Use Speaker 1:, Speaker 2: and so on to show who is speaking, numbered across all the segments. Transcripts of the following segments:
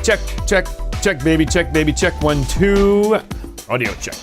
Speaker 1: Check, baby, check. 1, 2. Audio check.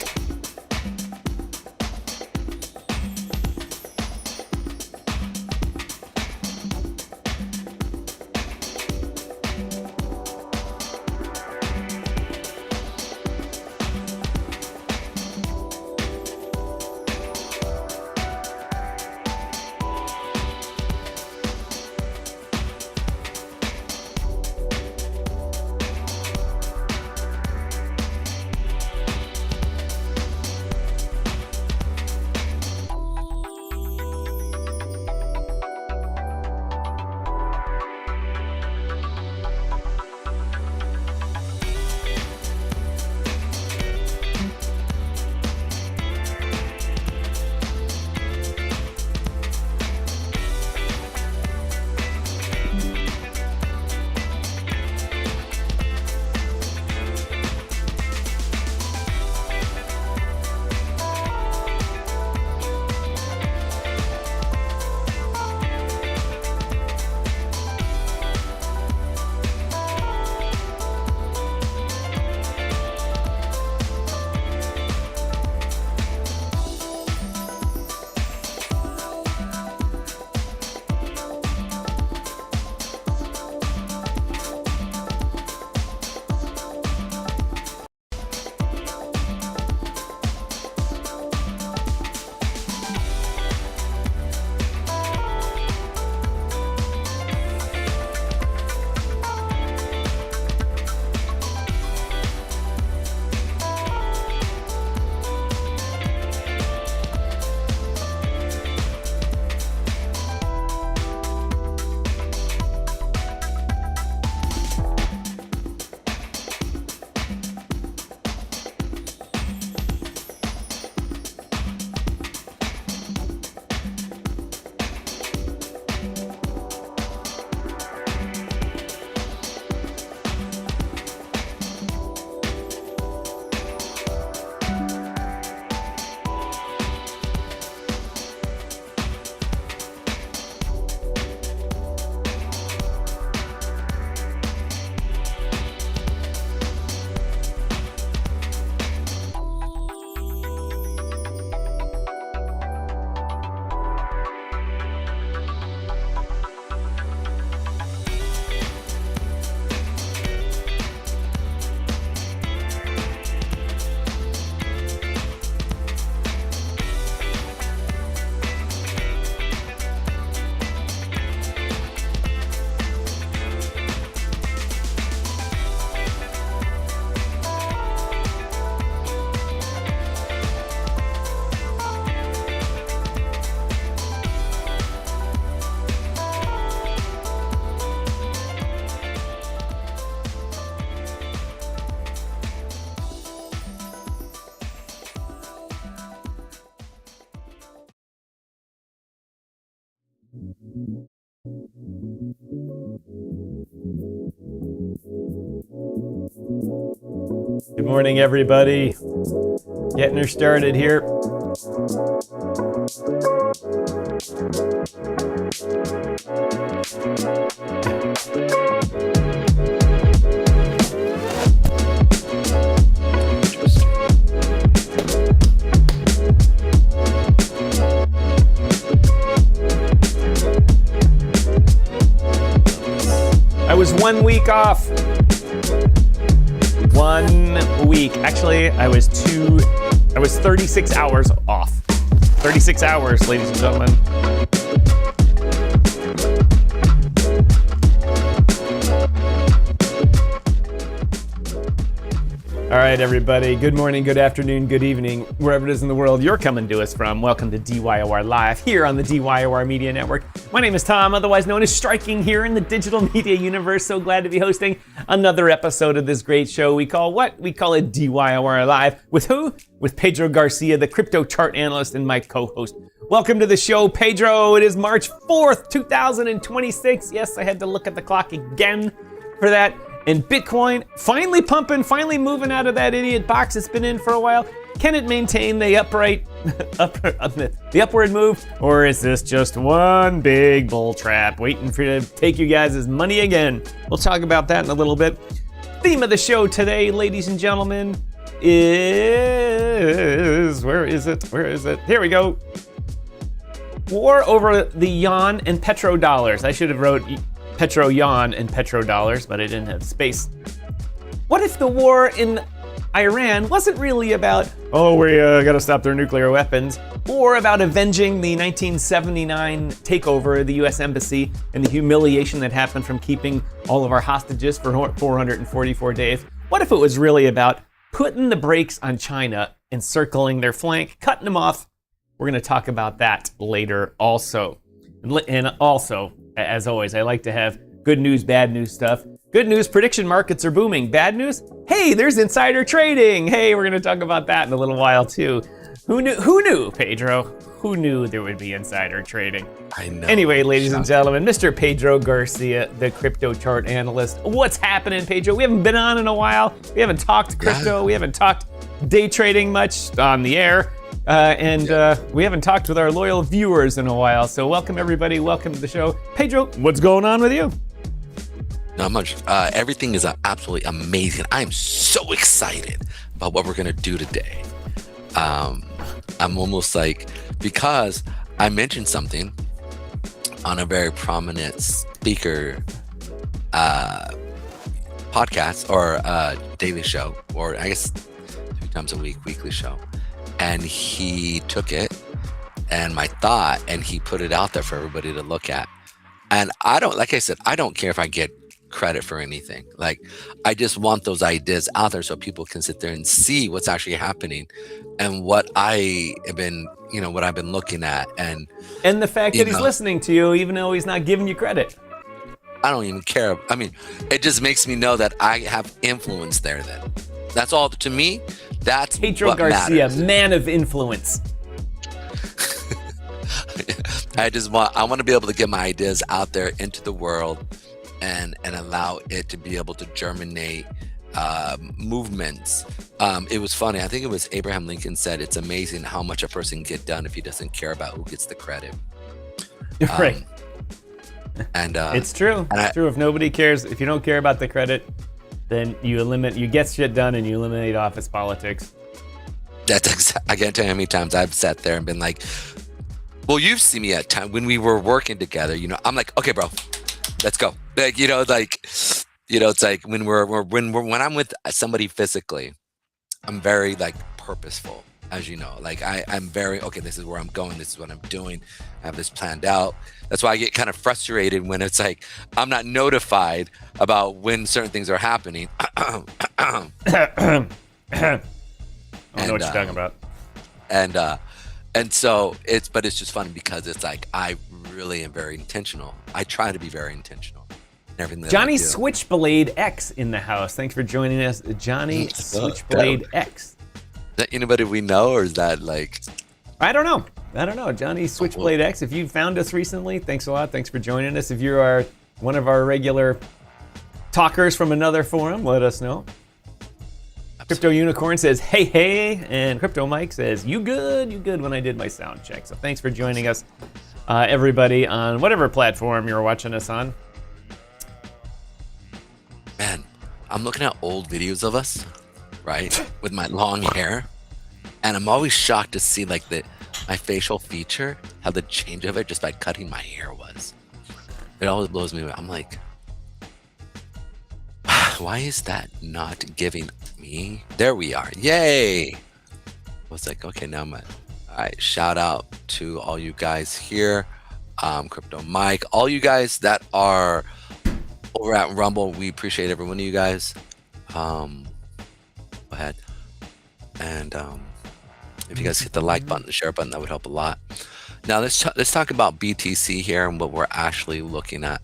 Speaker 1: Good morning, everybody. Getting her started here. I was 1 week off. 1 week. Actually, I was 36 hours off. 36 hours, ladies and gentlemen. All right, everybody. Good morning, good afternoon, good evening, wherever it is in the world you're coming to us from. Welcome to DYOR Live here on the DYOR Media Network. My name is Tom, otherwise known as Striking, here in the digital media universe. So glad to be hosting another episode of this great show we call what? We call it DYOR Live. With who? With Pedro Garcia, the crypto chart analyst and my co-host. Welcome to the show, Pedro. It is March 4th, 2026. Yes, I had to look at the clock again for that. And Bitcoin finally pumping, finally moving out of that idiot box it's been in for a while. Can it maintain the upward move? Or is this just one big bull trap waiting for you to take you guys' money again? We'll talk about that in a little bit. Theme of the show today, ladies and gentlemen, is... Where is it? Here we go. War over the yuan and petrodollars. I should have wrote Petroyuan and petrodollars, but I didn't have space. What if the war in Iran wasn't really about, we gotta stop their nuclear weapons, or about avenging the 1979 takeover of the US Embassy and the humiliation that happened from keeping all of our hostages for 444 days? What if it was really about putting the brakes on China, encircling their flank, cutting them off? We're gonna talk about that later also. And also, as always, I like to have good news, bad news stuff. Good news, prediction markets are booming. Bad news, hey, there's insider trading. Hey, we're gonna talk about that in a little while too. Who knew, Pedro? Who knew there would be insider trading?
Speaker 2: I know.
Speaker 1: Anyway, ladies and gentlemen, Mr. Pedro Garcia, the crypto chart analyst. What's happening, Pedro? We haven't been on in a while. We haven't talked crypto. We haven't talked day trading much on the air. We haven't talked with our loyal viewers in a while. So welcome, everybody. Welcome to the show. Pedro, what's going on with you?
Speaker 2: Not much. Everything is absolutely amazing. I am so excited about what we're going to do today. I'm almost like, because I mentioned something on a very prominent speaker podcast or daily show, or I guess 3 times a week, weekly show. And he took it and my thought and he put it out there for everybody to look at. And I don't care if I get credit for anything. Like, I just want those ideas out there so people can sit there and see what's actually happening and what I have been, what I've been looking at. And
Speaker 1: the fact that he's listening to you, even though he's not giving you credit.
Speaker 2: I don't even care. I mean, it just makes me know that I have influence there then. That's all. To me, that's
Speaker 1: Pedro
Speaker 2: what
Speaker 1: Garcia,
Speaker 2: matters.
Speaker 1: man of influence.
Speaker 2: I want to be able to get my ideas out there into the world and allow it to be able to germinate movements. It was funny. I think it was Abraham Lincoln said, it's amazing how much a person can get done if he doesn't care about who gets the credit.
Speaker 1: Right.
Speaker 2: And
Speaker 1: it's true. It's true. If nobody cares, if you don't care about the credit, then you get shit done and you eliminate office politics.
Speaker 2: I can't tell you how many times I've sat there and been like, well, you've seen me at time when we were working together, I'm like, okay, bro, let's go. Like, it's like when I'm with somebody physically, I'm very like purposeful, as you know. Like I'm very, okay, this is where I'm going, this is what I'm doing, I have this planned out. That's why I get kind of frustrated when it's like I'm not notified about when certain things are happening.
Speaker 1: I don't know what you're talking about.
Speaker 2: And so it's just funny because it's like I really am very intentional. I try to be very intentional. Everything
Speaker 1: Johnny Switchblade X in the house. Thanks for joining us, Johnny Switchblade X.
Speaker 2: Is that anybody we know, or is that like?
Speaker 1: I don't know. Johnny Switchblade X. If you found us recently, thanks a lot. Thanks for joining us. If you are one of our regular talkers from another forum, let us know. Absolutely. Crypto Unicorn says, hey, and Crypto Mike says, you good when I did my sound check. So thanks for joining us, everybody, on whatever platform you're watching us on.
Speaker 2: Man, I'm looking at old videos of us, right, with my long hair, and I'm always shocked to see like my facial feature, how the change of it just by cutting my hair was. It always blows me away. I'm like, why is that not giving me? There we are. Yay! I was like, okay, now all right, shout out to all you guys here. Crypto Mike, all you guys that are over at Rumble, we appreciate every one of you guys. Go ahead. And if you guys hit the like button, the share button, that would help a lot. Now let's talk about BTC here and what we're actually looking at.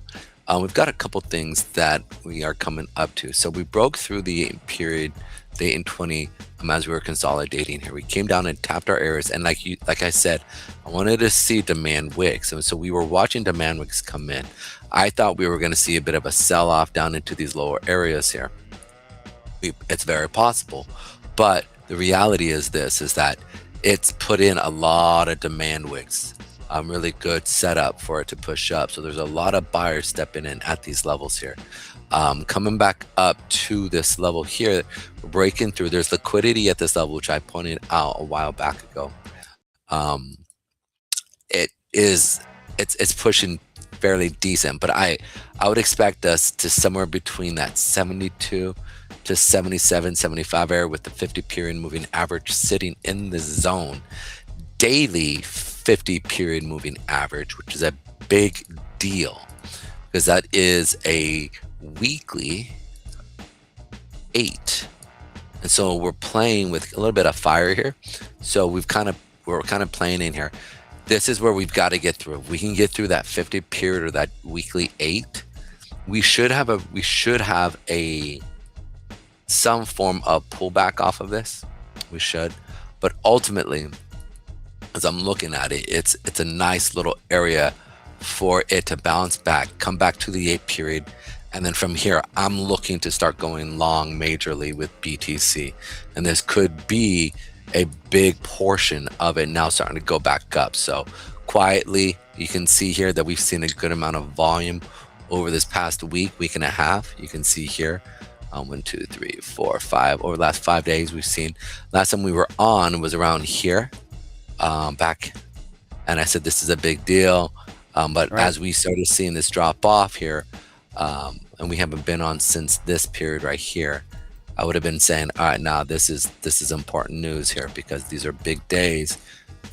Speaker 2: We've got a couple things that we are coming up to. So we broke through the period, day in 20, as we were consolidating here. We came down and tapped our areas, and like I said, I wanted to see demand wicks, and so we were watching demand wicks come in. I thought we were going to see a bit of a sell-off down into these lower areas here. It's very possible, but the reality is that it's put in a lot of demand wicks. Really good setup for it to push up. So there's a lot of buyers stepping in at these levels here. coming back up to this level here, breaking through. There's liquidity at this level, which I pointed out a while back ago. It's pushing fairly decent, but I would expect us to somewhere between that 72 to 77, 75 area with the 50 period moving average sitting in the zone. Daily 50 period moving average, which is a big deal because that is a weekly 8. And so we're playing with a little bit of fire here. So we're kind of playing in here. This is where we've got to get through. If we can get through that 50 period or that weekly 8, we should have some form of pullback off of this. We should. But ultimately, as I'm looking at it, it's a nice little area for it to bounce back, come back to the 8 period. And then from here, I'm looking to start going long majorly with BTC. And this could be a big portion of it now starting to go back up. So quietly, you can see here that we've seen a good amount of volume over this past week and a half. You can see here, 1, 2, 3, 4, 5. Over the last 5 days, we've seen. Last time we were on was around here, back, and I said this is a big deal. But right, as we started seeing this drop off here, and we haven't been on since this period right here, I would have been saying, all right, now this is important news here because these are big days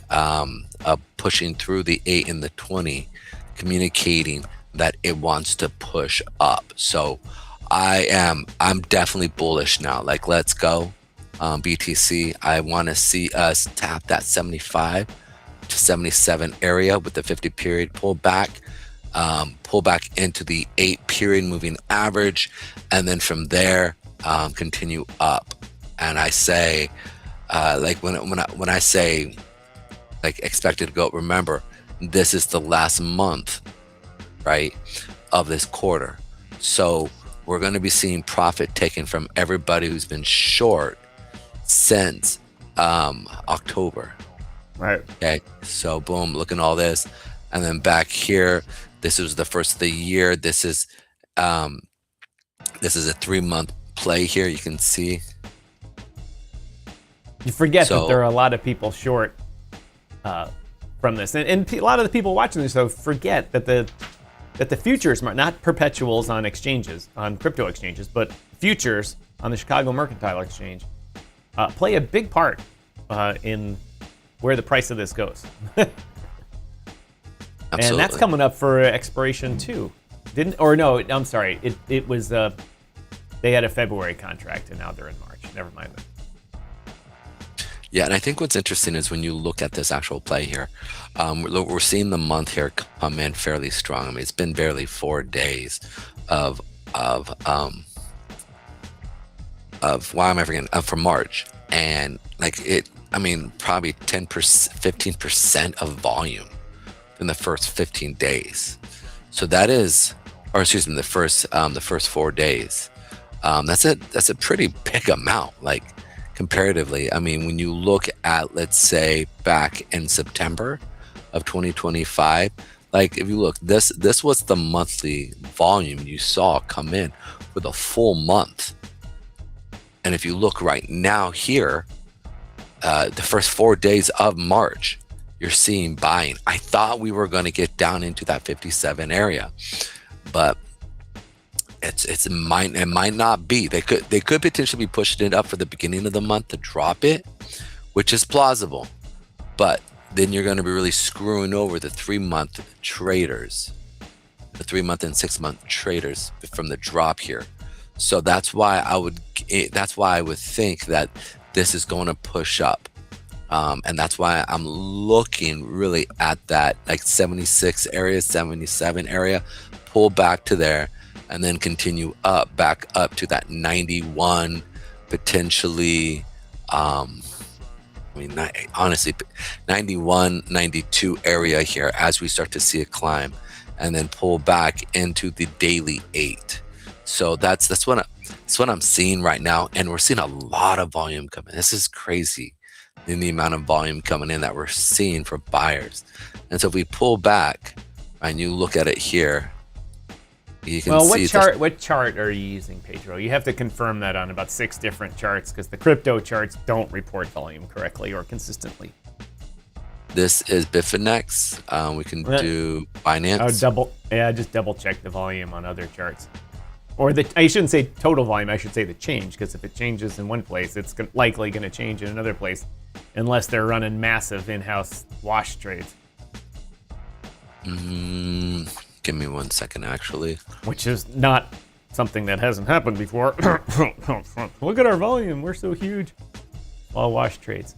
Speaker 2: of pushing through the 8 and the 20, communicating that it wants to push up. So I'm definitely bullish now. Like, let's go, BTC. I want to see us tap that 75 to 77 area with the 50 period pull back into the 8 period moving average, and then from there continue up. And I say, like when I say like expected to go, remember this is the last month, right, of this quarter. So we're going to be seeing profit taken from everybody who's been short since October.
Speaker 1: Right.
Speaker 2: Okay. So boom, look at all this, and then back here, this was the first of the year. This is a 3-month play here. You can see.
Speaker 1: You forget that there are a lot of people short from this, and a lot of the people watching this though forget that the futures, not perpetuals on exchanges, on crypto exchanges, but futures on the Chicago Mercantile Exchange play a big part in where the price of this goes.
Speaker 2: Absolutely.
Speaker 1: And that's coming up for expiration too. I'm sorry. It was they had a February contract and now they're in March. Never mind that.
Speaker 2: Yeah, and I think what's interesting is when you look at this actual play here, we're seeing the month here come in fairly strong. I mean, it's been barely 4 days of why am I forgetting? For March, and like it. I mean, probably 10%, 15% of volume in the first 15 days. So that is, or excuse me, the first 4 days. That's a pretty big amount, like comparatively. I mean, when you look at, let's say, back in September of 2025, like if you look, this was the monthly volume you saw come in for the full month. And if you look right now here, the first 4 days of March, you're seeing buying. I thought we were going to get down into that 57 area, but it might not be. They could potentially be pushing it up for the beginning of the month to drop it, which is plausible. But then you're going to be really screwing over the 3-month traders, the 3-month and 6-month traders from the drop here. So that's why I would think that this is going to push up. And that's why I'm looking really at that like 76 area, 77 area, pull back to there, and then continue up, back up to that 91, potentially, honestly, 91, 92 area here as we start to see a climb, and then pull back into the daily 8. So that's what I'm seeing right now, and we're seeing a lot of volume coming. This is crazy in the amount of volume coming in that we're seeing for buyers. And so if we pull back and you look at it here, You can
Speaker 1: Well,
Speaker 2: see
Speaker 1: what chart are you using, Pedro? You have to confirm that on about 6 different charts because the crypto charts don't report volume correctly or consistently.
Speaker 2: this is Bitfinex. We can do Binance.
Speaker 1: Just double check the volume on other charts. Or I shouldn't say total volume, I should say the change, because if it changes in one place, it's likely going to change in another place, unless they're running massive in-house wash trades.
Speaker 2: Give me 1 second, actually.
Speaker 1: Which is not something that hasn't happened before. Look at our volume, we're so huge. All wash trades.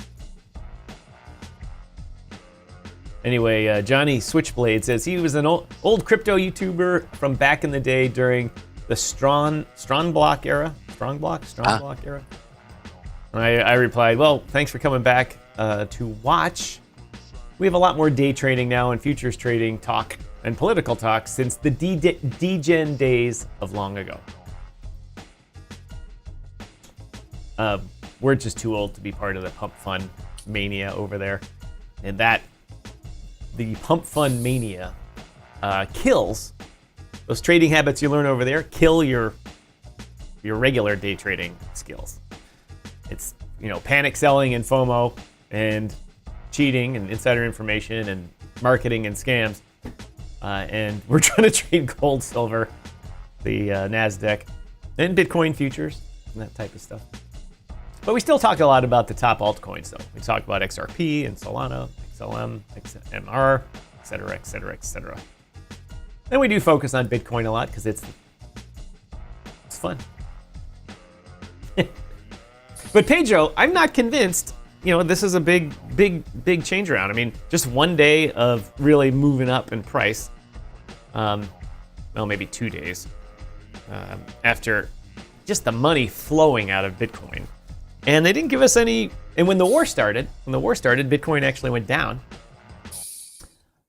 Speaker 1: Anyway, Johnny Switchblade says he was an old crypto YouTuber from back in the day during the Strong Block era. I replied, well, thanks for coming back to watch. We have a lot more day trading now and futures trading talk and political talk since the degen days of long ago. We're just too old to be part of the pump fund mania over there. And the pump fund mania kills those trading habits you learn over there, kill your regular day trading skills. It's, panic selling and FOMO and cheating and insider information and marketing and scams. And we're trying to trade gold, silver, the NASDAQ, and Bitcoin futures and that type of stuff. But we still talk a lot about the top altcoins, though. We talk about XRP and Solana, XLM, XMR, et cetera, et cetera, et cetera. And we do focus on Bitcoin a lot because it's fun. But Pedro, I'm not convinced. This is a big change around. I mean, just one day of really moving up in price. Maybe 2 days after just the money flowing out of Bitcoin, and they didn't give us any. And when the war started, Bitcoin actually went down.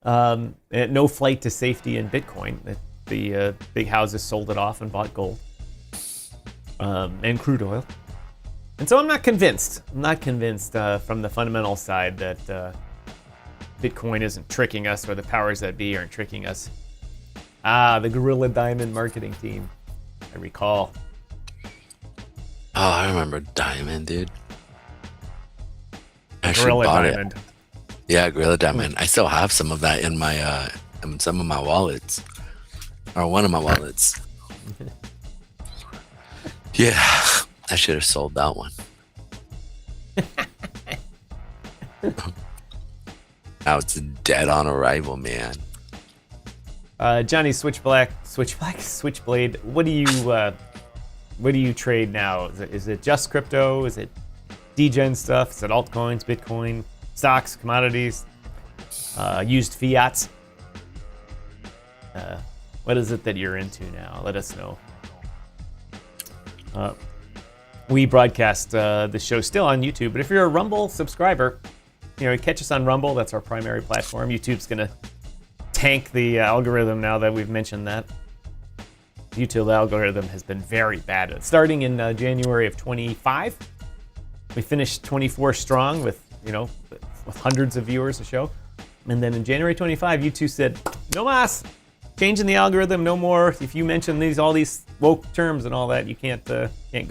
Speaker 1: No flight to safety in Bitcoin. The big houses sold it off and bought gold and crude oil. And so I'm not convinced. From the fundamental side that Bitcoin isn't tricking us, or the powers that be aren't tricking us. The Gorilla Diamond marketing team, I recall.
Speaker 2: Oh, I remember Diamond, dude. I actually
Speaker 1: Gorilla
Speaker 2: bought
Speaker 1: Diamond.
Speaker 2: it. Yeah, Gorilla Diamond. I still have some of that in my in some of my wallets, or one of my wallets. Yeah, I should have sold that one. Now it's dead on arrival, man.
Speaker 1: Johnny Switchblade. What do you trade now? Is it just crypto? Is it degen stuff? Is it altcoins, Bitcoin, stocks, commodities, used fiats? What is it that you're into now? Let us know. We broadcast the show still on YouTube, but if you're a Rumble subscriber, catch us on Rumble. That's our primary platform. YouTube's gonna tank the algorithm now that we've mentioned that. YouTube algorithm has been very bad. Starting in January of 25, we finished 24 strong with hundreds of viewers a show, and then in January 25, YouTube said, "No mas, changing the algorithm, no more. If you mention all these woke terms and all that, you can't go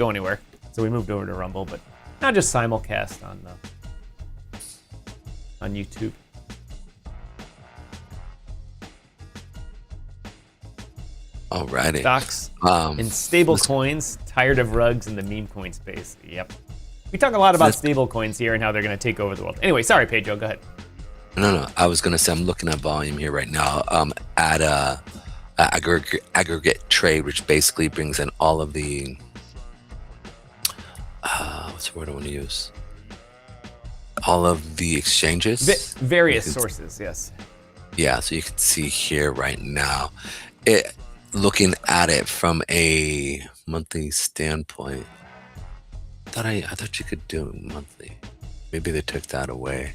Speaker 1: anywhere." So we moved over to Rumble, but not just simulcast on YouTube.
Speaker 2: Alrighty.
Speaker 1: Stocks and stable coins, tired of rugs in the meme coin space. Yep. We talk a lot about stable coins here and how they're going to take over the world. Anyway, sorry, Pedro, go ahead.
Speaker 2: No. I was going to say I'm looking at volume here right now at aggregate trade, which basically brings in all of the what's the word I want to use? All of the exchanges.
Speaker 1: Various sources, yes.
Speaker 2: Yeah, so you can see here right now, looking at it from a monthly standpoint. I thought you could do it monthly. Maybe they took that away.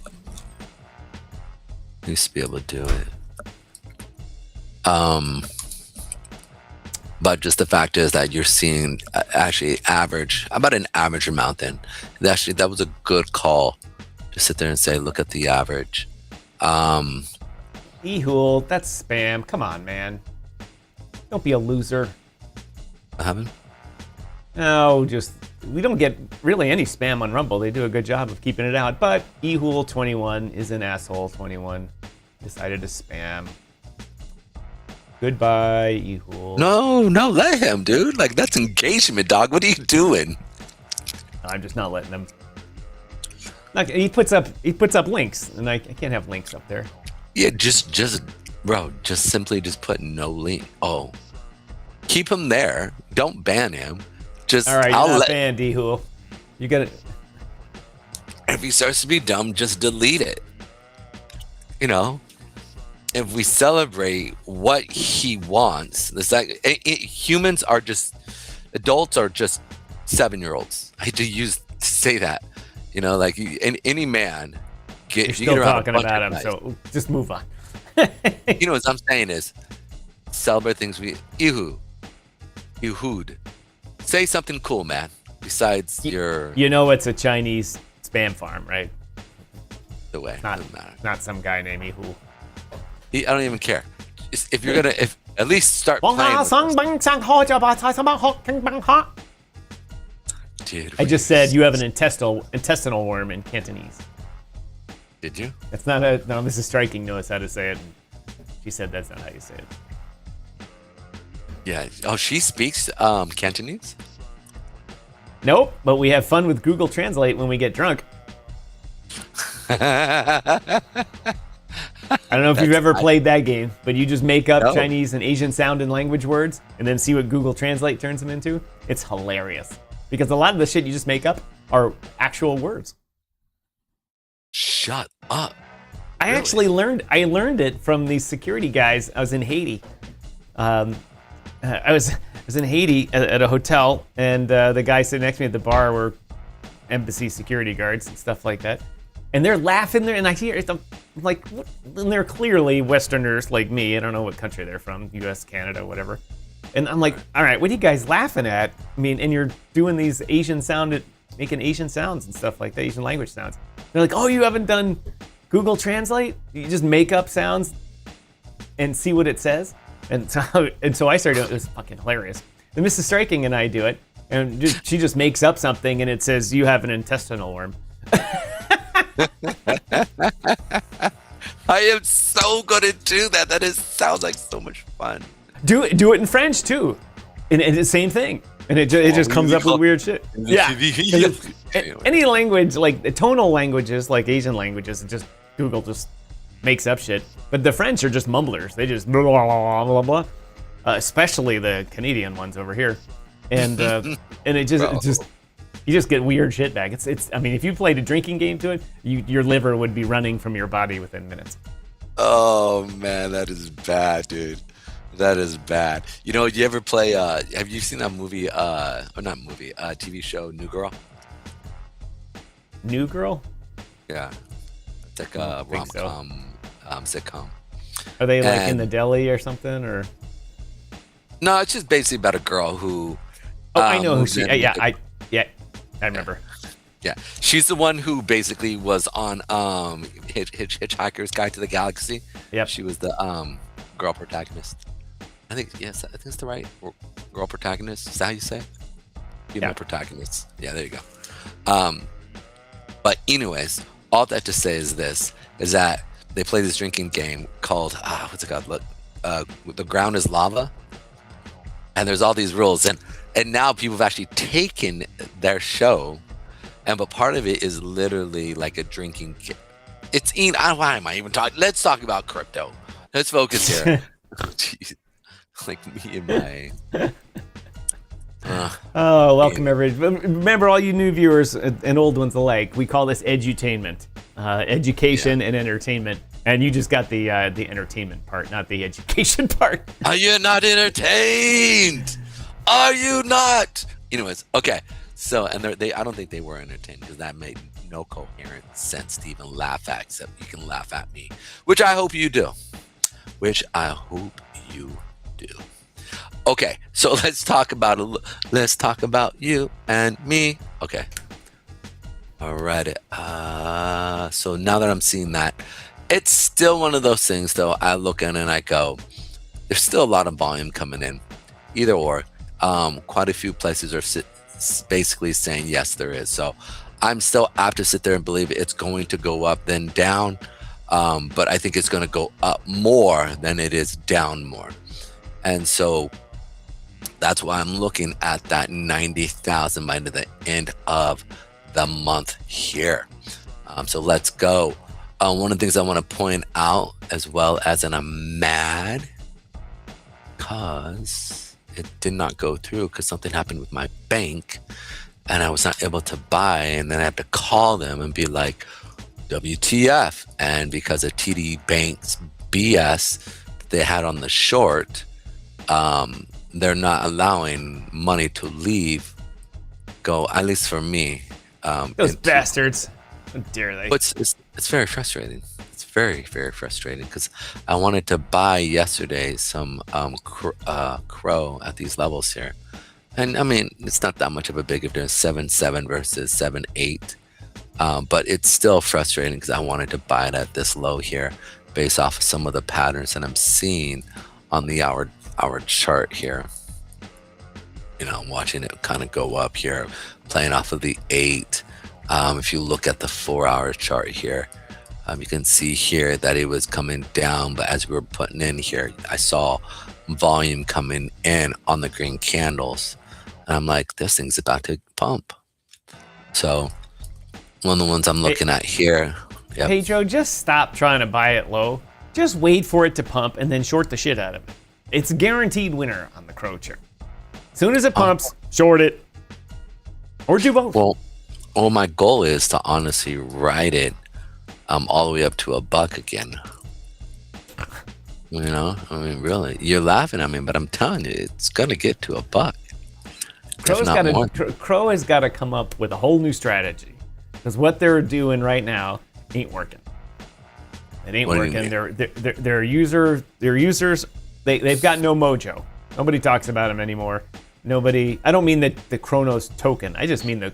Speaker 2: I used to be able to do it. But just the fact is that you're seeing actually about an average amount. Then that was a good call to sit there and say, look at the average.
Speaker 1: Ehul, that's spam. Come on, man. Don't be a loser.
Speaker 2: What happened?
Speaker 1: No, we don't get really any spam on Rumble. They do a good job of keeping it out. But Ehul21 is an asshole. 21 decided to spam. Goodbye, Ehul.
Speaker 2: No, let him, dude. Like, that's engagement, dog. What are you doing?
Speaker 1: I'm just not letting him. Like, he puts up links, and I can't have links up there.
Speaker 2: Yeah, just simply put no link. Oh, keep him there. Don't ban him. Just
Speaker 1: all right, you're not banned, Ehul. You got it.
Speaker 2: If he starts to be dumb, just delete it. You know, if we celebrate what he wants, it's like humans are just, adults are just 7-year-olds. I hate to say that. You know, like any man.
Speaker 1: You're still talking about him, so just move on.
Speaker 2: You know what I'm saying is, celebrate things Ehud. Say something cool, man. Besides your...
Speaker 1: You know it's a Chinese spam farm, right?
Speaker 2: The way. Doesn't matter.
Speaker 1: Not some guy named Ehud.
Speaker 2: I don't even care. If you're going to... at least start playing with Dude,
Speaker 1: I just said you have an intestinal worm in Cantonese.
Speaker 2: Did you?
Speaker 1: That's not a... No, Mrs. Striking knows how to say it. She said that's not how you say it.
Speaker 2: Yeah. Oh, she speaks Cantonese?
Speaker 1: Nope, but we have fun with Google Translate when we get drunk. I don't know if you've ever played that game, but you just make up Chinese and Asian sound and language words and then see what Google Translate turns them into. It's hilarious. Because a lot of the shit you just make up are actual words.
Speaker 2: Shut up.
Speaker 1: I actually learned it from these security guys. I was in Haiti. I was in Haiti at a hotel, and the guys sitting next to me at the bar were embassy security guards and stuff like that. And they're laughing there, and I hear it. I'm like, what? And they're clearly Westerners like me. I don't know what country they're from, U.S., Canada, whatever. And I'm like, all right, what are you guys laughing at? I mean, and you're doing these making Asian sounds and stuff like that, Asian language sounds. They're like, oh, you haven't done Google Translate? You just make up sounds and see what it says? And so I started doing it. It was fucking hilarious. Then Mrs. Striking and I do it, and she just makes up something, and it says, you have an intestinal worm.
Speaker 2: I am so gonna do that. Sounds like so much fun.
Speaker 1: Do it in French too, and it's the same thing. And it just comes up with weird shit. Yeah. Any language, like tonal languages, like Asian languages, Google just makes up shit. But the French are just mumblers. They just blah, blah, blah, blah, blah. Especially the Canadian ones over here. And it just you just get weird shit back. It's. I mean, if you played a drinking game to it, your liver would be running from your body within minutes.
Speaker 2: Oh man, that is bad, dude. That is bad. You know, you ever play? Have you seen that movie? Or not movie? TV show, New Girl.
Speaker 1: New Girl?
Speaker 2: Yeah, it's like a rom-com sitcom.
Speaker 1: Are they like in the deli or something, or?
Speaker 2: No, it's just basically about a girl who.
Speaker 1: Oh, I know who she. Yeah, I remember.
Speaker 2: Yeah, she's the one who basically was on Hitchhiker's Guide to the Galaxy.
Speaker 1: Yep.
Speaker 2: She was the girl protagonist. I think it's the right girl protagonist. Is that how you say? Female protagonist. Yeah, there you go. But anyways, all that to say is that they play this drinking game called what's it called? Look, the ground is lava, and there's all these rules, and now people have actually taken their show, but part of it is literally like a drinking game. Why am I even talking? Let's talk about crypto. Let's focus here. Jeez. Like me and my.
Speaker 1: Welcome everybody. Remember, all you new viewers and old ones alike, we call this edutainment, education and entertainment. And you just got the entertainment part, not the education part.
Speaker 2: Are you not entertained? Are you not? Anyways, okay. So, and I don't think they were entertained, because that made no coherent sense to even laugh at, except you can laugh at me, which I hope you do. Okay, so let's talk about you and me. Okay. All right. So now that I'm seeing that, it's still one of those things, though. I look in and I go, there's still a lot of volume coming in. Either or, quite a few places are basically saying yes, there is. So I'm still apt to sit there and believe it's going to go up then down, but I think it's going to go up more than it is down more. And so that's why I'm looking at that 90,000 by the end of the month here. So let's go. One of the things I want to point out as well as, and I'm mad because it did not go through because something happened with my bank and I was not able to buy, and then I had to call them and be like, WTF. And because of TD Bank's BS that they had on the short, they're not allowing money to leave, go, at least for me.
Speaker 1: Those bastards. How dare they?
Speaker 2: It's very frustrating. It's very, very frustrating because I wanted to buy yesterday some Crow at these levels here. And I mean, it's not that much of a big difference, 7.7 versus 7.8. But it's still frustrating because I wanted to buy it at this low here based off of some of the patterns that I'm seeing on the hour chart here. You know, I'm watching it kind of go up here, playing off of the 8. If you look at the 4-hour chart here, you can see here that it was coming down, but as we were putting in here, I saw volume coming in on the green candles. And I'm like, this thing's about to pump. So one of the ones I'm looking at here. Yep.
Speaker 1: Pedro, just stop trying to buy it low. Just wait for it to pump and then short the shit out of it. It's a guaranteed winner on the Crow chart. As soon as it pumps, short it. Or do both.
Speaker 2: Well, my goal is to honestly ride it all the way up to $1 again. You know, I mean, really, you're laughing at me, but I'm telling you, it's gonna get to $1.
Speaker 1: Crow has got to come up with a whole new strategy, because what they're doing right now ain't working. It ain't working. Their users, they've got no mojo. Nobody talks about them anymore. Nobody. I don't mean the Kronos token. I just mean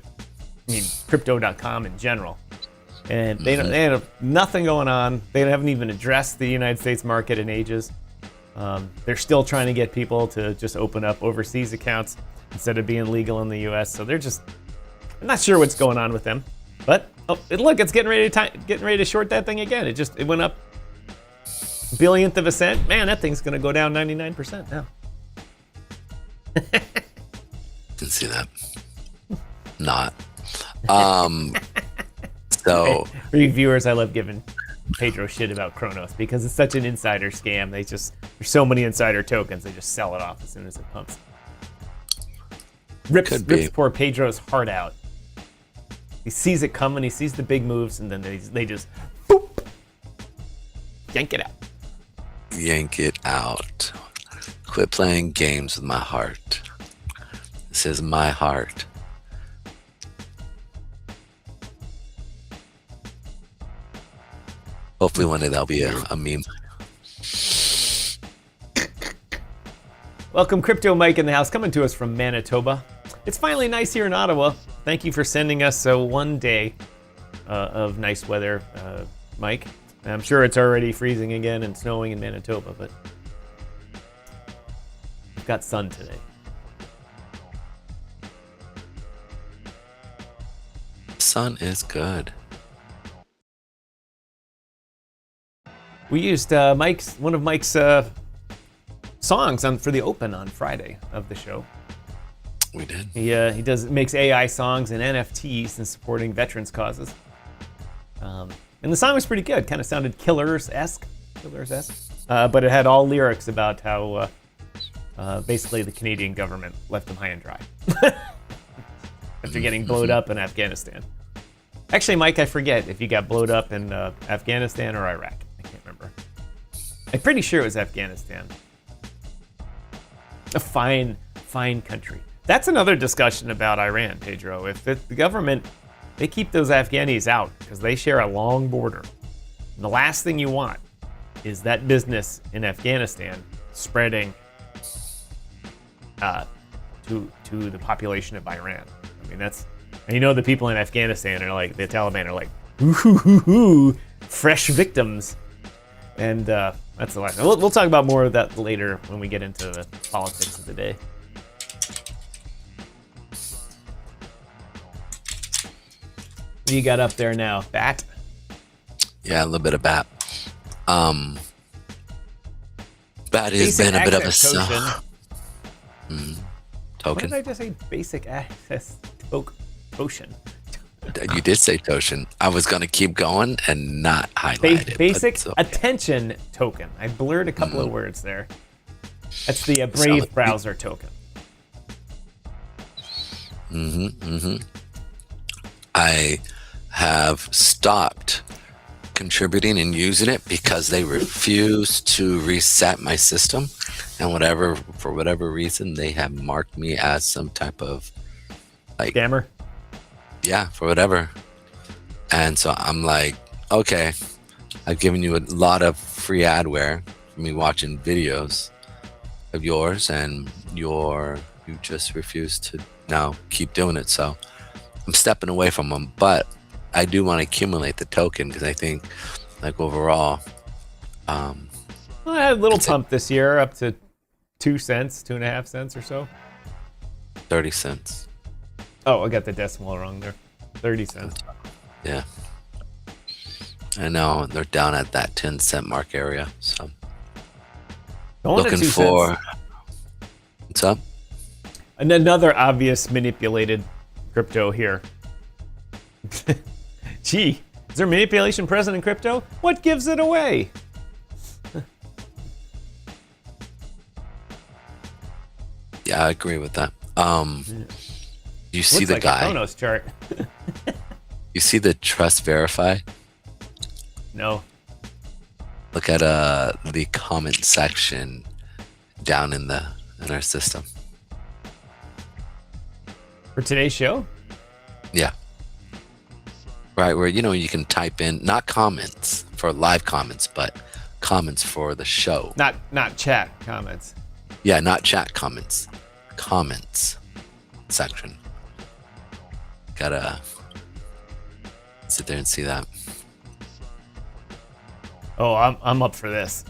Speaker 1: crypto.com in general. And they have nothing going on. They haven't even addressed the United States market in ages. They're still trying to get people to just open up overseas accounts instead of being legal in the U.S. So I'm not sure what's going on with them. But look, it's getting ready to short that thing again. It went up a billionth of a cent. Man, that thing's going to go down 99% now.
Speaker 2: Didn't see that. Not. So
Speaker 1: for you viewers, I love giving Pedro shit about Kronos because it's such an insider scam. There's so many insider tokens, they just sell it off as soon as it pumps. Rips poor Pedro's heart out. He sees it coming, he sees the big moves, and then they just boop, yank it out.
Speaker 2: Yank it out. Quit playing games with my heart. This is my heart. Hopefully one day that'll be a meme.
Speaker 1: Welcome, Crypto Mike in the house, coming to us from Manitoba. It's finally nice here in Ottawa. Thank you for sending us one day of nice weather, Mike. I'm sure it's already freezing again and snowing in Manitoba, but we've got sun today.
Speaker 2: Sun is good.
Speaker 1: We used one of Mike's songs for the open on Friday of the show.
Speaker 2: We did.
Speaker 1: He makes AI songs and NFTs and supporting veterans causes. And the song was pretty good. Kind of sounded Killers-esque, but it had all lyrics about how basically the Canadian government left him high and dry after getting blowed up in Afghanistan. Actually, Mike, I forget if you got blowed up in Afghanistan or Iraq. I can't remember. I'm pretty sure it was Afghanistan. A fine country. That's another discussion about Iran, Pedro. If the government, they keep those Afghanis out because they share a long border. And the last thing you want is that business in Afghanistan spreading to the population of Iran. I mean, and the people in Afghanistan are like, the Taliban are like, ooh, fresh victims. And that's the last. We'll talk about more of that later when we get into the politics of the day. What do you got up there now? Bat?
Speaker 2: Yeah, a little bit of bat. Bat has
Speaker 1: Basic
Speaker 2: been a bit of a
Speaker 1: access
Speaker 2: token.
Speaker 1: What did I just say? Basic access token.
Speaker 2: You did say token. I was going to keep going and not highlight it.
Speaker 1: Basic attention token. I blurred a couple of words there. That's the Brave browser token.
Speaker 2: I have stopped contributing and using it because they refuse to reset my system, and for whatever reason they have marked me as some type of like
Speaker 1: scammer.
Speaker 2: Yeah, for whatever. And so I'm like, okay, I've given you a lot of free adware for me watching videos of yours, and you just refuse to now keep doing it. So I'm stepping away from them, but I do want to accumulate the token because I think, like, overall,
Speaker 1: well, I had a little pump this year up to 2 cents, 2.5 cents or so.
Speaker 2: 30 cents.
Speaker 1: Oh, I got the decimal wrong there. 30 cents.
Speaker 2: Yeah. I know they're down at that 10-cent mark area. So looking for what's up?
Speaker 1: And another obvious manipulated crypto here. Gee, is there manipulation present in crypto? What gives it away?
Speaker 2: Yeah, I agree with that. You see
Speaker 1: Looks
Speaker 2: the
Speaker 1: like
Speaker 2: guy.
Speaker 1: A Kronos chart.
Speaker 2: You see the trust verify?
Speaker 1: No.
Speaker 2: Look at the comment section down in our system.
Speaker 1: For today's show?
Speaker 2: Yeah. Right, where you can type in not comments for live comments, but comments for the show.
Speaker 1: Not chat comments.
Speaker 2: Yeah, not chat comments. Comments section. Gotta sit there and see that.
Speaker 1: Oh, I'm up for this.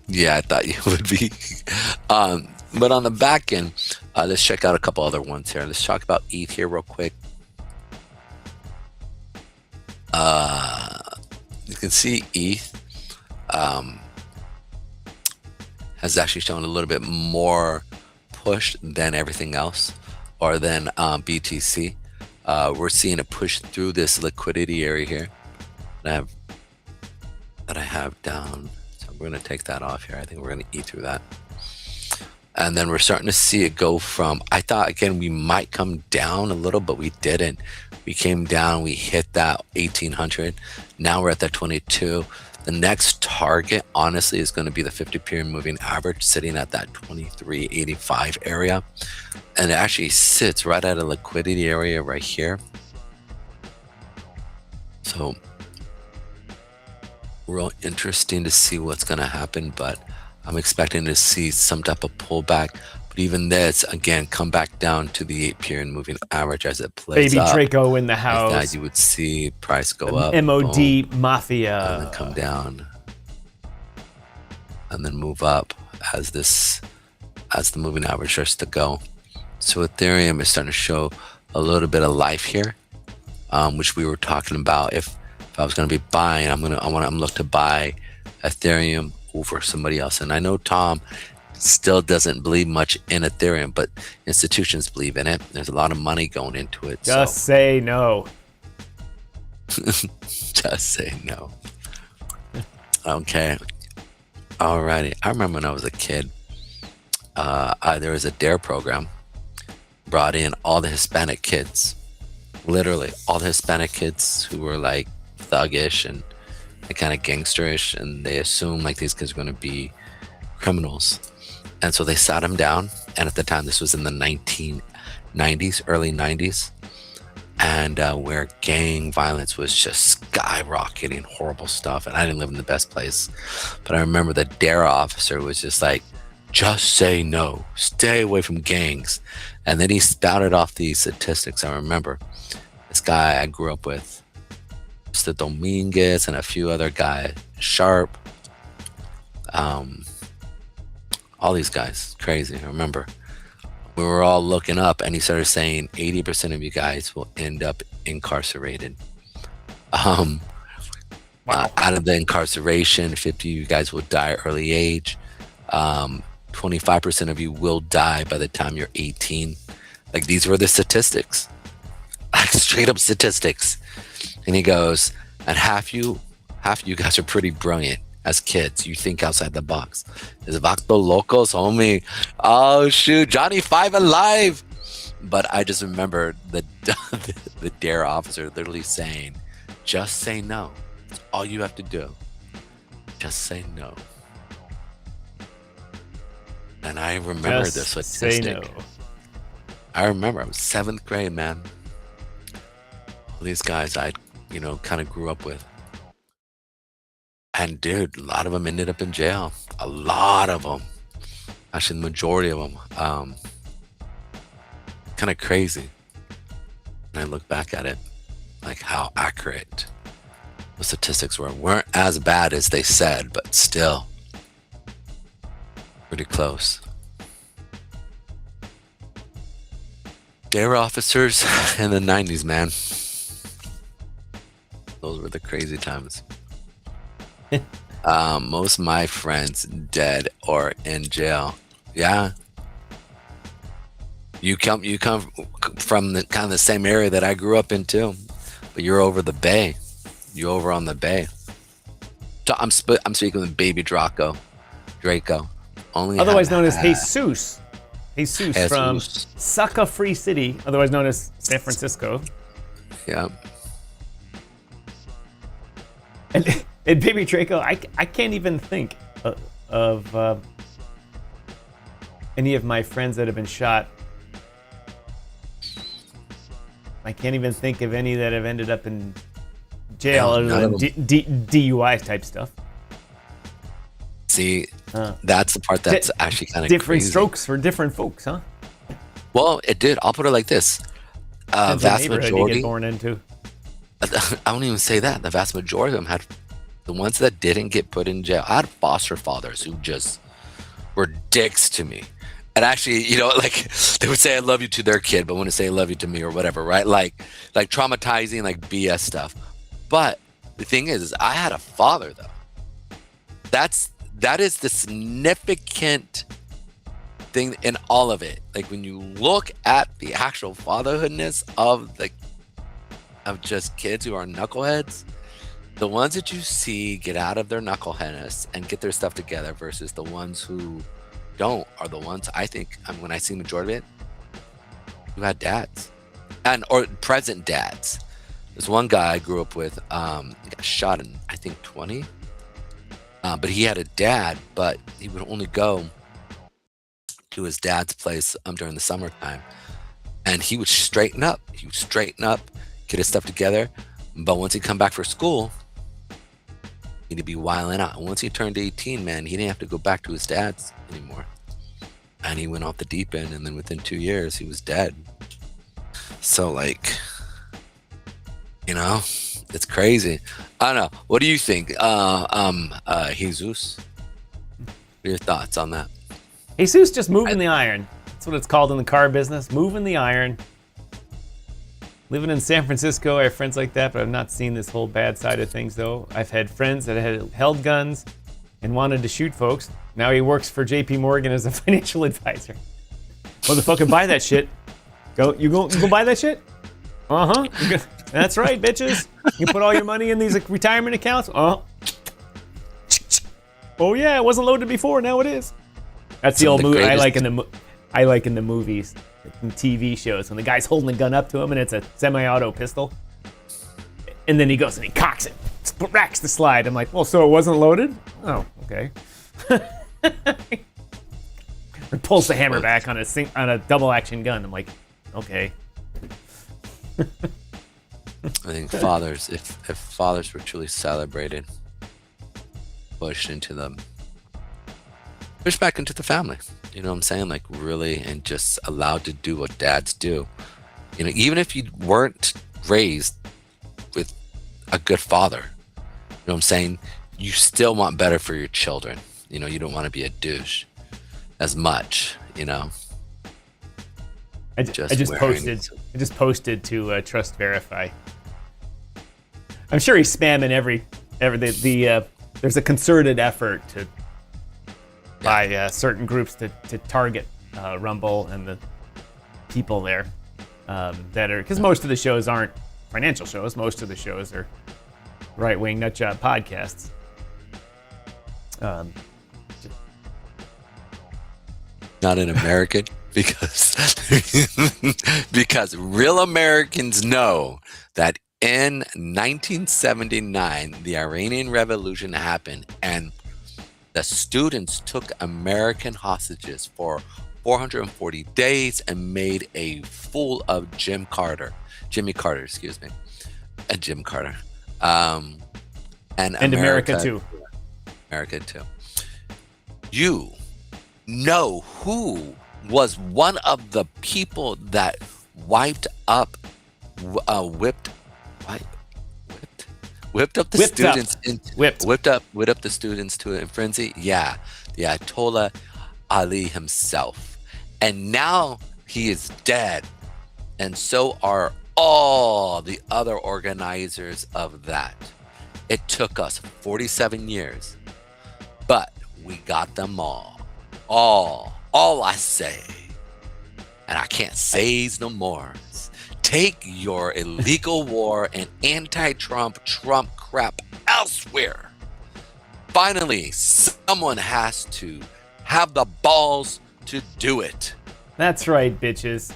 Speaker 2: Yeah, I thought you would be. But on the back end, let's check out a couple other ones here. Let's talk about ETH here real quick. You can see ETH has actually shown a little bit more push than everything else, or than BTC. We're seeing a push through this liquidity area here that I have down. So we're going to take that off here. I think we're going to eat through that. And then we're starting to see it go from, I thought, again, we might come down a little, but we didn't. We came down, we hit that 1800. Now we're at that 22. The next target, honestly, is going to be the 50-period moving average, sitting at that 23.85 area. And it actually sits right at a liquidity area right here. So, real interesting to see what's going to happen, but I'm expecting to see some type of pullback. But even this, again, come back down to the 8-period moving average as it plays
Speaker 1: Baby
Speaker 2: up.
Speaker 1: Draco in the house.
Speaker 2: Like that, you would see price go up.
Speaker 1: MOD
Speaker 2: boom,
Speaker 1: Mafia.
Speaker 2: and then come down. And then move up as the moving average starts to go. So Ethereum is starting to show a little bit of life here, which we were talking about. If I was going to be buying, I'm look to buy Ethereum over somebody else. And I know Tom still doesn't believe much in Ethereum, but institutions believe in it. There's a lot of money going into it.
Speaker 1: Just say no.
Speaker 2: Just say no. Okay. Alrighty. I remember when I was a kid, there was a DARE program, brought in all the Hispanic kids, literally all the Hispanic kids who were like thuggish and kind of gangsterish, and they assumed like these kids were going to be criminals. And so they sat them down, and at the time, this was in the 1990s, early 90s, and where gang violence was just skyrocketing, horrible stuff. And I didn't live in the best place, but I remember the DARE officer was just like, just say no, stay away from gangs. And then he spouted off these statistics. I remember this guy I grew up with, the Dominguez and a few other guys, Sharp, all these guys, crazy. I remember we were all looking up, and he started saying 80% of you guys will end up incarcerated. Wow. Out of the incarceration, 50 of you guys will die at early age. 25% of you will die by the time you're 18. Like, these were the statistics, like straight up statistics. And he goes, and half you guys are pretty brilliant as kids. You think outside the box. Is Vacto Locos, homie? Oh shoot, Johnny 5 alive. But I just remember the DARE officer literally saying, just say no. That's all you have to do. Just say no. And I remember this statistic. Say no. I remember I was 7th grade, man. All these guys I, kind of grew up with. And dude, a lot of them ended up in jail. A lot of them. Actually, the majority of them. Kind of crazy. And I look back at it, like how accurate the statistics weren't as bad as they said, but still pretty close. DARE officers in the 90s, man. Those were the crazy times. Most of my friends dead or in jail. Yeah. You come from the kind of the same area that I grew up in too, but you're over the bay. You're over on the bay. I'm speaking with Baby Draco.
Speaker 1: Otherwise known as Jesus. Jesus from Sucker Free City, otherwise known as San Francisco.
Speaker 2: Yeah.
Speaker 1: And Baby Draco, I can't even think of any of my friends that have been shot. I can't even think of any that have ended up in jail other than DUI type stuff.
Speaker 2: See, that's the part that's actually kind of
Speaker 1: different
Speaker 2: crazy.
Speaker 1: Strokes for different folks, huh?
Speaker 2: Well, it did. I'll put it like this: vast majority.
Speaker 1: You get born into.
Speaker 2: I won't even say that. The vast majority of them had, the ones that didn't get put in jail. I had foster fathers who just were dicks to me. And actually, like they would say I love you to their kid, but wouldn't say I love you to me or whatever, right? Like traumatizing, like BS stuff. But the thing is I had a father though. That is the significant thing in all of it. Like when you look at the actual fatherhoodness of just kids who are knuckleheads, the ones that you see get out of their knuckleheadness and get their stuff together versus the ones who don't are the ones I think, when I see majority of it, who had dads or present dads. There's one guy I grew up with, he got shot in I think 20, but he had a dad, but he would only go to his dad's place during the summertime, and he would straighten up, get his stuff together, but once he'd come back for school, he'd be wilding out. And once he turned 18, man, he didn't have to go back to his dad's anymore. And he went off the deep end, and then within 2 years, he was dead. So, it's crazy. I don't know. What do you think, Jesus? What are your thoughts on that?
Speaker 1: Jesus just moving the iron. That's what it's called in the car business, moving the iron. Living in San Francisco, I have friends like that, but I've not seen this whole bad side of things, though. I've had friends that had held guns and wanted to shoot folks. Now he works for JP Morgan as a financial advisor. Motherfucker, buy that shit. You go buy that shit? Uh-huh. That's right, bitches. You put all your money in these retirement accounts? Oh yeah, it wasn't loaded before, now it is. That's the old movie I like in the movies, in TV shows, when the guy's holding the gun up to him and it's a semi-auto pistol. And then he goes and he cocks it, racks the slide. I'm like, well, so it wasn't loaded? Oh, okay. Or pulls the hammer back on a double action gun. I'm like, okay.
Speaker 2: I think fathers, if fathers were truly celebrated, pushed back into the family, you know what I'm saying? Like really, and just allowed to do what dads do. Even if you weren't raised with a good father. You know what I'm saying? You still want better for your children. You know, you don't want to be a douche as much, you know.
Speaker 1: I just posted to Trust Verify. I'm sure he's spamming every there's a concerted effort by certain groups to target Rumble and the people there that are, because most of the shows aren't financial shows. Most of the shows are right-wing nutjob podcasts.
Speaker 2: Not an American, because real Americans know that in 1979 the Iranian Revolution happened, and the students took American hostages for 440 days and made a fool of Jimmy Carter, and
Speaker 1: America too.
Speaker 2: America too. You know who was one of the people that whipped up the students to a frenzy? Yeah, the Ayatollah Ali himself. And now he is dead, and so are all the other organizers of that. It took us 47 years, but we got them all. All I say, and I can't say's no more. Take your illegal war and anti-Trump crap elsewhere. Finally, someone has to have the balls to do it.
Speaker 1: That's right, bitches.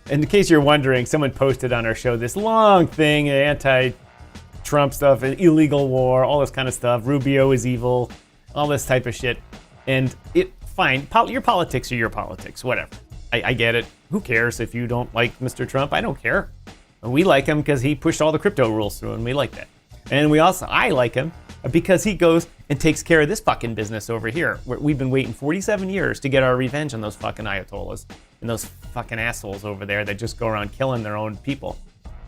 Speaker 1: In case you're wondering, someone posted on our show this long thing, anti-Trump stuff, illegal war, all this kind of stuff. Rubio is evil, all this type of shit. And fine, your politics are your politics, whatever. I get it. Who cares if you don't like Mr. Trump? I don't care. We like him because he pushed all the crypto rules through, and we like that. And I like him because he goes and takes care of this fucking business over here. We've been waiting 47 years to get our revenge on those fucking Ayatollahs and those fucking assholes over there that just go around killing their own people.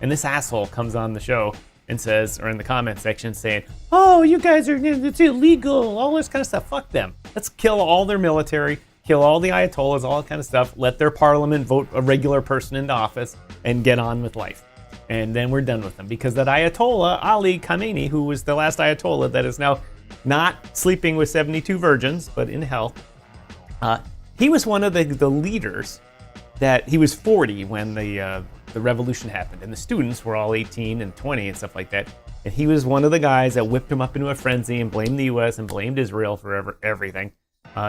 Speaker 1: And this asshole comes on the show and says, or in the comment section saying, oh, you guys it's illegal, all this kind of stuff. Fuck them. Let's kill all their military, kill all the Ayatollahs, all that kind of stuff. Let their parliament vote a regular person into office and get on with life. And then we're done with them. Because that Ayatollah, Ali Khamenei, who was the last Ayatollah that is now not sleeping with 72 virgins, but in hell, he was one of the leaders that he was 40 when the revolution happened. And the students were all 18 and 20 and stuff like that. And he was one of the guys that whipped him up into a frenzy and blamed the U.S. and blamed Israel for everything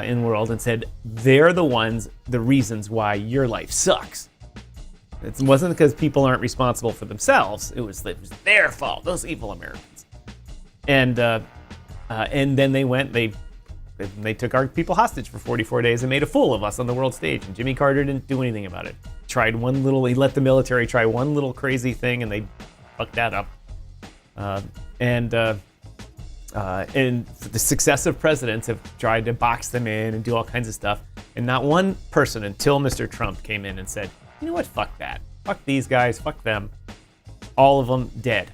Speaker 1: in the world and said, they're the reasons why your life sucks. It wasn't because people aren't responsible for themselves. It was their fault, those evil Americans. And then they took our people hostage for 44 days and made a fool of us on the world stage. And Jimmy Carter didn't do anything about it. He let the military try one little crazy thing, and they fucked that up. And the successive presidents have tried to box them in and do all kinds of stuff. And not one person until Mr. Trump came in and said, you know what, fuck that. Fuck these guys, fuck them. All of them dead.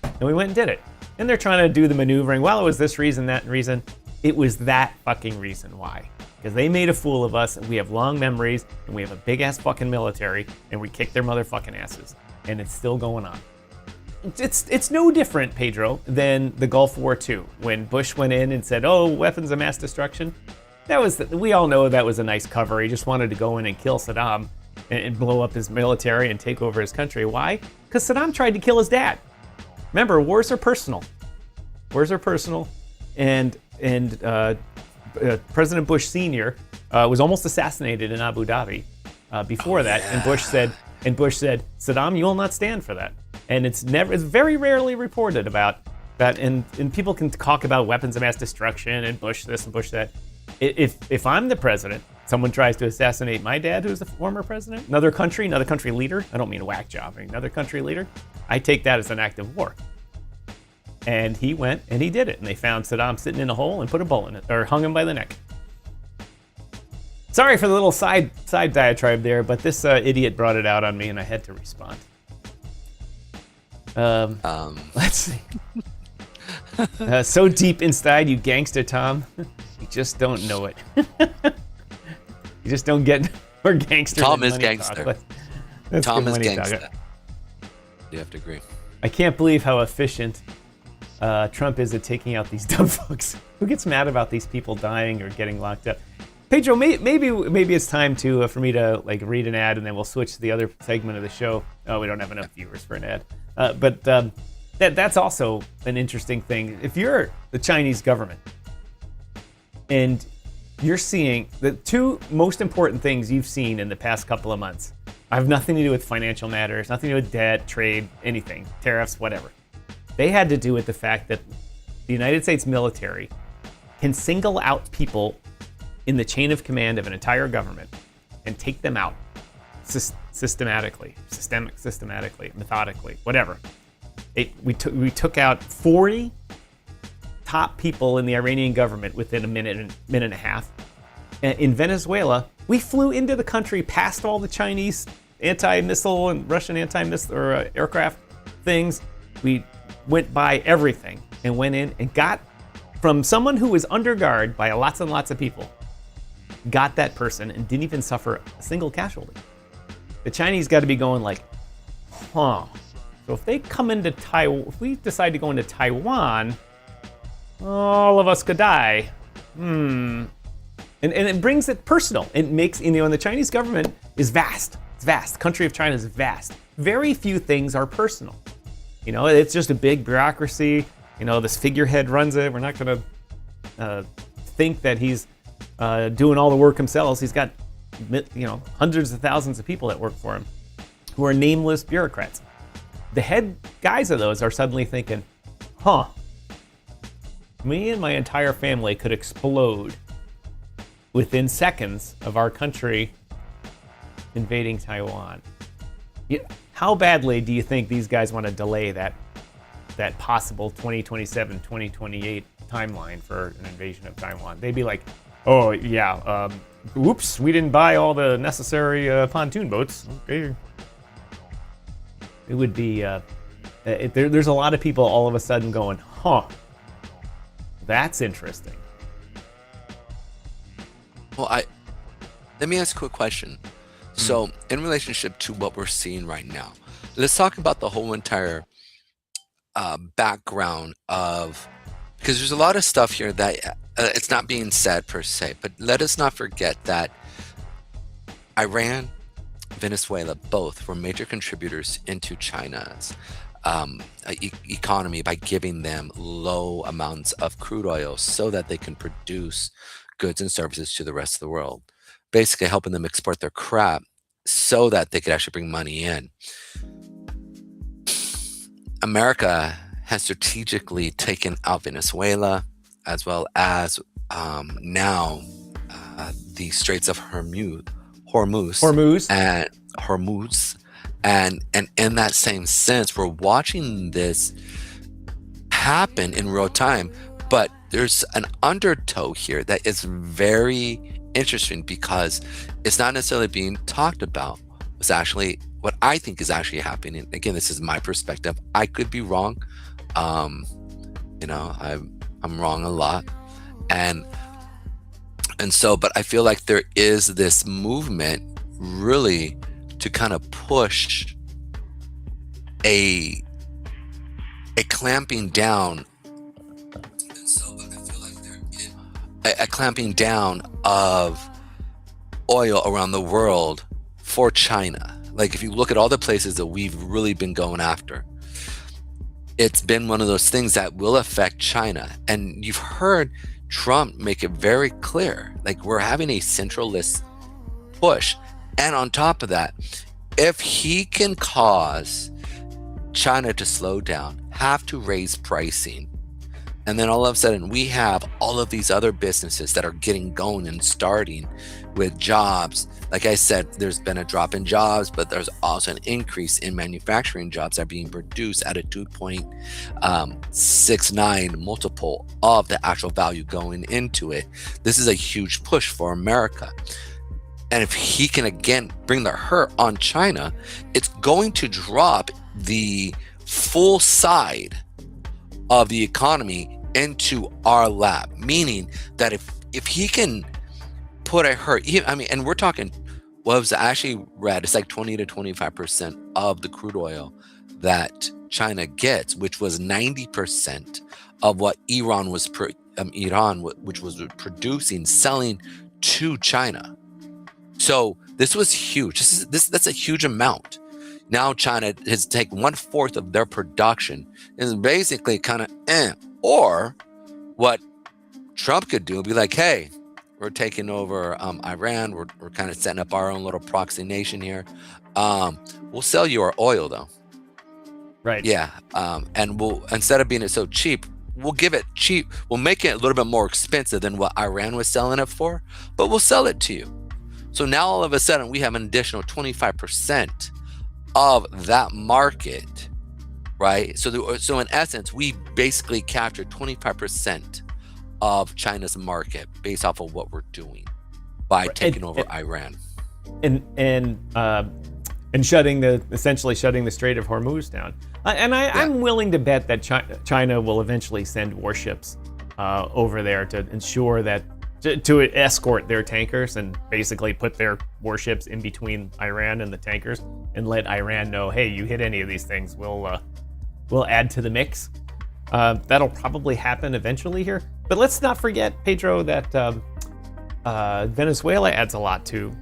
Speaker 1: And we went and did it. And they're trying to do the maneuvering. Well, it was this reason, that reason. It was that fucking reason why. Because they made a fool of us, and we have long memories, and we have a big-ass fucking military, and we kicked their motherfucking asses. And it's still going on. It's no different, Pedro, than the Gulf War II, when Bush went in and said, oh, weapons of mass destruction. We all know that was a nice cover. He just wanted to go in and kill Saddam and blow up his military and take over his country. Why? Because Saddam tried to kill his dad. Remember, wars are personal. And President Bush Sr. Was almost assassinated in Abu Dhabi before that. Yeah. And Bush said, Saddam, you will not stand for that. And it's very rarely reported about that. And people can talk about weapons of mass destruction and Bush this and Bush that. If I'm the president, someone tries to assassinate my dad, who's the former president, another country leader, I don't mean a whack job, another country leader, I take that as an act of war. And he went and he did it. And they found Saddam sitting in a hole and put a bullet in it, or hung him by the neck. Sorry for the little side diatribe there, but this idiot brought it out on me and I had to respond. Let's see. So deep inside you, gangster Tom, you just don't know it. You just don't get more gangster.
Speaker 2: Tom is gangster. Tom is gangster. You have to agree.
Speaker 1: I can't believe how efficient Trump is at taking out these dumb folks. Who gets mad about these people dying or getting locked up? Pedro, maybe it's time to for me to like read an ad, and then we'll switch to the other segment of the show. Oh, we don't have enough viewers for an ad, but that's also an interesting thing. If you're the Chinese government and you're seeing the two most important things you've seen in the past couple of months, have nothing to do with financial matters, nothing to do with debt, trade, anything, tariffs, whatever. They had to do with the fact that the United States military can single out people in the chain of command of an entire government and take them out systematically, methodically, whatever. We took out 40 top people in the Iranian government within a minute and a half. In Venezuela, we flew into the country past all the Chinese anti-missile and Russian anti-missile or aircraft things. We went by everything and went in and got from someone who was under guard by lots and lots of people, got that person and didn't even suffer a single casualty. The Chinese got to be going like, huh. So if they come into Taiwan, if we decide to go into Taiwan, all of us could die. And it brings it personal. It makes, and the Chinese government is vast. It's vast. The country of China is vast. Very few things are personal. It's just a big bureaucracy. This figurehead runs it. We're not going to think that he's doing all the work himself. He's got, hundreds of thousands of people that work for him who are nameless bureaucrats. The head guys of those are suddenly thinking, huh, me and my entire family could explode within seconds of our country invading Taiwan. How badly do you think these guys want to delay that possible 2027, 2028 timeline for an invasion of Taiwan? They'd be like, oh yeah, oops, we didn't buy all the necessary pontoon boats. Okay. It would be, there's a lot of people all of a sudden going, huh, that's interesting.
Speaker 2: Well, let me ask a quick question. So in relationship to what we're seeing right now, let's talk about the whole entire background of, because there's a lot of stuff here that it's not being said per se, but let us not forget that Iran, Venezuela, both were major contributors into China's economy by giving them low amounts of crude oil so that they can produce goods and services to the rest of the world, basically helping them export their crap so that they could actually bring money in. America has strategically taken out Venezuela, as well as now the Straits of Hormuz, and in that same sense, we're watching this happen in real time. But there's an undertow here that is very interesting because it's not necessarily being talked about. It's actually what I think is actually happening. Again, this is my perspective. I could be wrong. I'm wrong a lot, and so. But I feel like there is this movement really to kind of push a clamping down. And so, but I feel like there is a clamping down of oil around the world for China. Like if you look at all the places that we've really been going after, it's been one of those things that will affect China. And you've heard Trump make it very clear, like we're having a centralist push. And on top of that, if he can cause China to slow down, have to raise pricing, and then all of a sudden we have all of these other businesses that are getting going and starting with jobs. Like I said, there's been a drop in jobs, but there's also an increase in manufacturing jobs that are being produced at a 2.69 multiple of the actual value going into it. This is a huge push for America. And if he can again bring the hurt on China, it's going to drop the full side of the economy into our lap, meaning that if he can put a hurt, and we're talking, what was actually read, it's like 20 to 25% of the crude oil that China gets, which was 90% of what Iran, which was producing, selling to China. So this was huge. That's a huge amount. Now China has taken 1/4 of their production and basically kind of or what Trump could do would be like, hey, we're taking over Iran. We're kind of setting up our own little proxy nation here. We'll sell you our oil though.
Speaker 1: Right.
Speaker 2: Yeah. And we'll, instead of being so cheap, we'll give it cheap. We'll make it a little bit more expensive than what Iran was selling it for, but we'll sell it to you. So now all of a sudden we have an additional 25% of that market, right? So in essence, we basically captured 25% of China's market based off of what we're doing by taking over Iran.
Speaker 1: And essentially shutting the Strait of Hormuz down. I'm willing to bet that China will eventually send warships over there to ensure that, to escort their tankers and basically put their warships in between Iran and the tankers and let Iran know, hey, you hit any of these things, we'll add to the mix. That'll probably happen eventually here. But let's not forget, Pedro, that Venezuela adds a lot to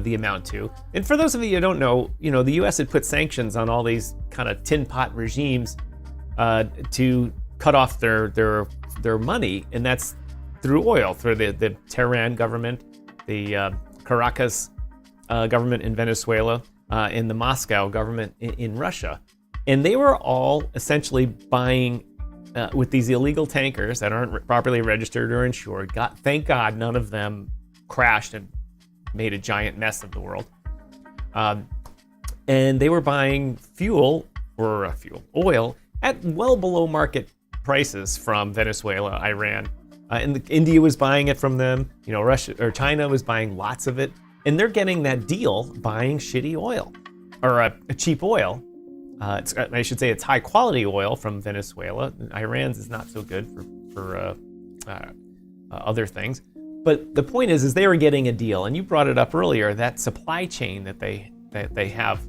Speaker 1: the amount too. And for those of you who don't know, the U.S. had put sanctions on all these kind of tin pot regimes to cut off their money, and that's through oil, through the Tehran government, the Caracas government in Venezuela, and the Moscow government in Russia. And they were all essentially buying with these illegal tankers that aren't properly registered or insured. Thank God none of them crashed and made a giant mess of the world. And they were buying oil at well below market prices from Venezuela, Iran. And India was buying it from them. Russia or China was buying lots of it. And they're getting that deal buying shitty oil, or a cheap oil. I should say it's high quality oil from Venezuela. Iran's is not so good for other things. But the point is they were getting a deal, and you brought it up earlier. That supply chain that they have,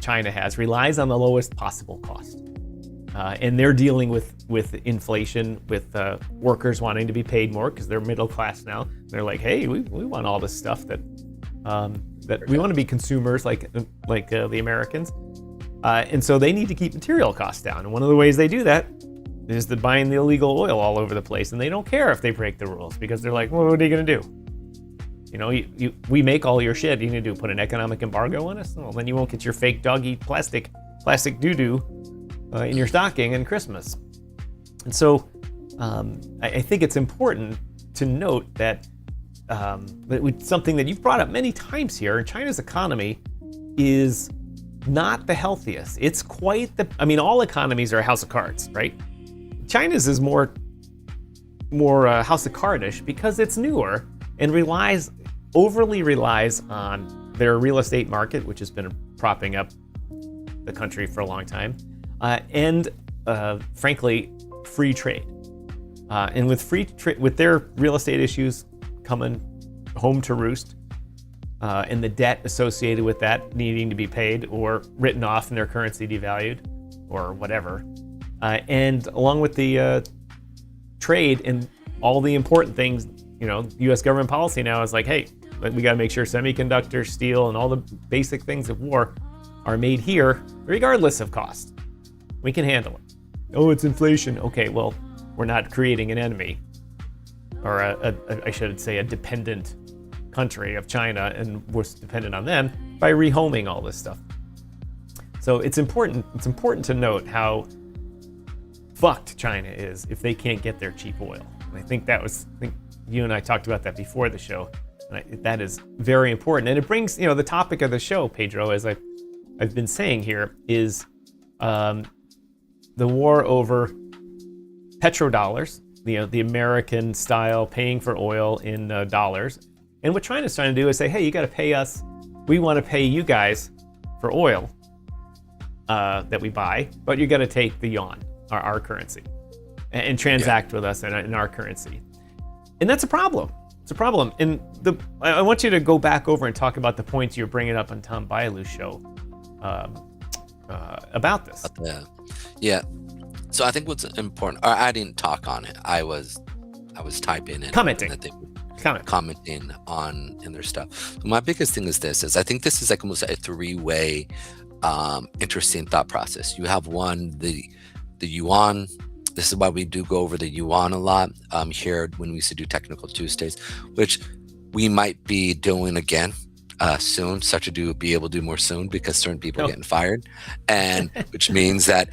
Speaker 1: China has, relies on the lowest possible cost, and they're dealing with inflation, with workers wanting to be paid more because they're middle class now. They're like, hey, we want all this stuff that we want to be consumers like the Americans, and so they need to keep material costs down. And one of the ways they do that is the buying the illegal oil all over the place, and they don't care if they break the rules because they're like, well, what are you going to do? We make all your shit. You need to put an economic embargo on us? Well, then you won't get your fake dog-eat plastic doo-doo in your stocking in Christmas. And so I think it's important to note that something that you've brought up many times here, China's economy is not the healthiest. It's quite all economies are a house of cards, right? China's is more house of cardish because it's newer and overly relies on their real estate market, which has been propping up the country for a long time, and frankly, free trade. And with their real estate issues coming home to roost, and the debt associated with that needing to be paid or written off and their currency devalued or whatever, and along with the trade and all the important things, U.S. government policy now is like, hey, we got to make sure semiconductors, steel, and all the basic things of war are made here, regardless of cost. We can handle it. Oh, it's inflation. Okay, well, we're not creating an enemy, or I should say a dependent country of China, and we're dependent on them by rehoming all this stuff. So it's important to note how fucked China is if they can't get their cheap oil. And I think you and I talked about that before the show. And that is very important. And it brings, the topic of the show, Pedro, as I've been saying here, is the war over petrodollars, the American style paying for oil in dollars. And what China's trying to do is say, hey, you got to pay us. We want to pay you guys for oil. that we buy, but you got to take the yuan, our currency, and transact with us in our currency. And that's a problem. It's a problem. And I want you to go back over and talk about the points you're bringing up on Tom Bialu's show about this.
Speaker 2: Yeah. So I think what's important, or I didn't talk on it. I was typing and
Speaker 1: commenting
Speaker 2: on in their stuff. So my biggest thing is I think this is like almost a three-way interesting thought process. You have one, the yuan. This is why we do go over the yuan a lot here when we used to do Technical Tuesdays, which we might be doing again soon. Such a do will be able to do more soon because certain people are getting fired, and which means that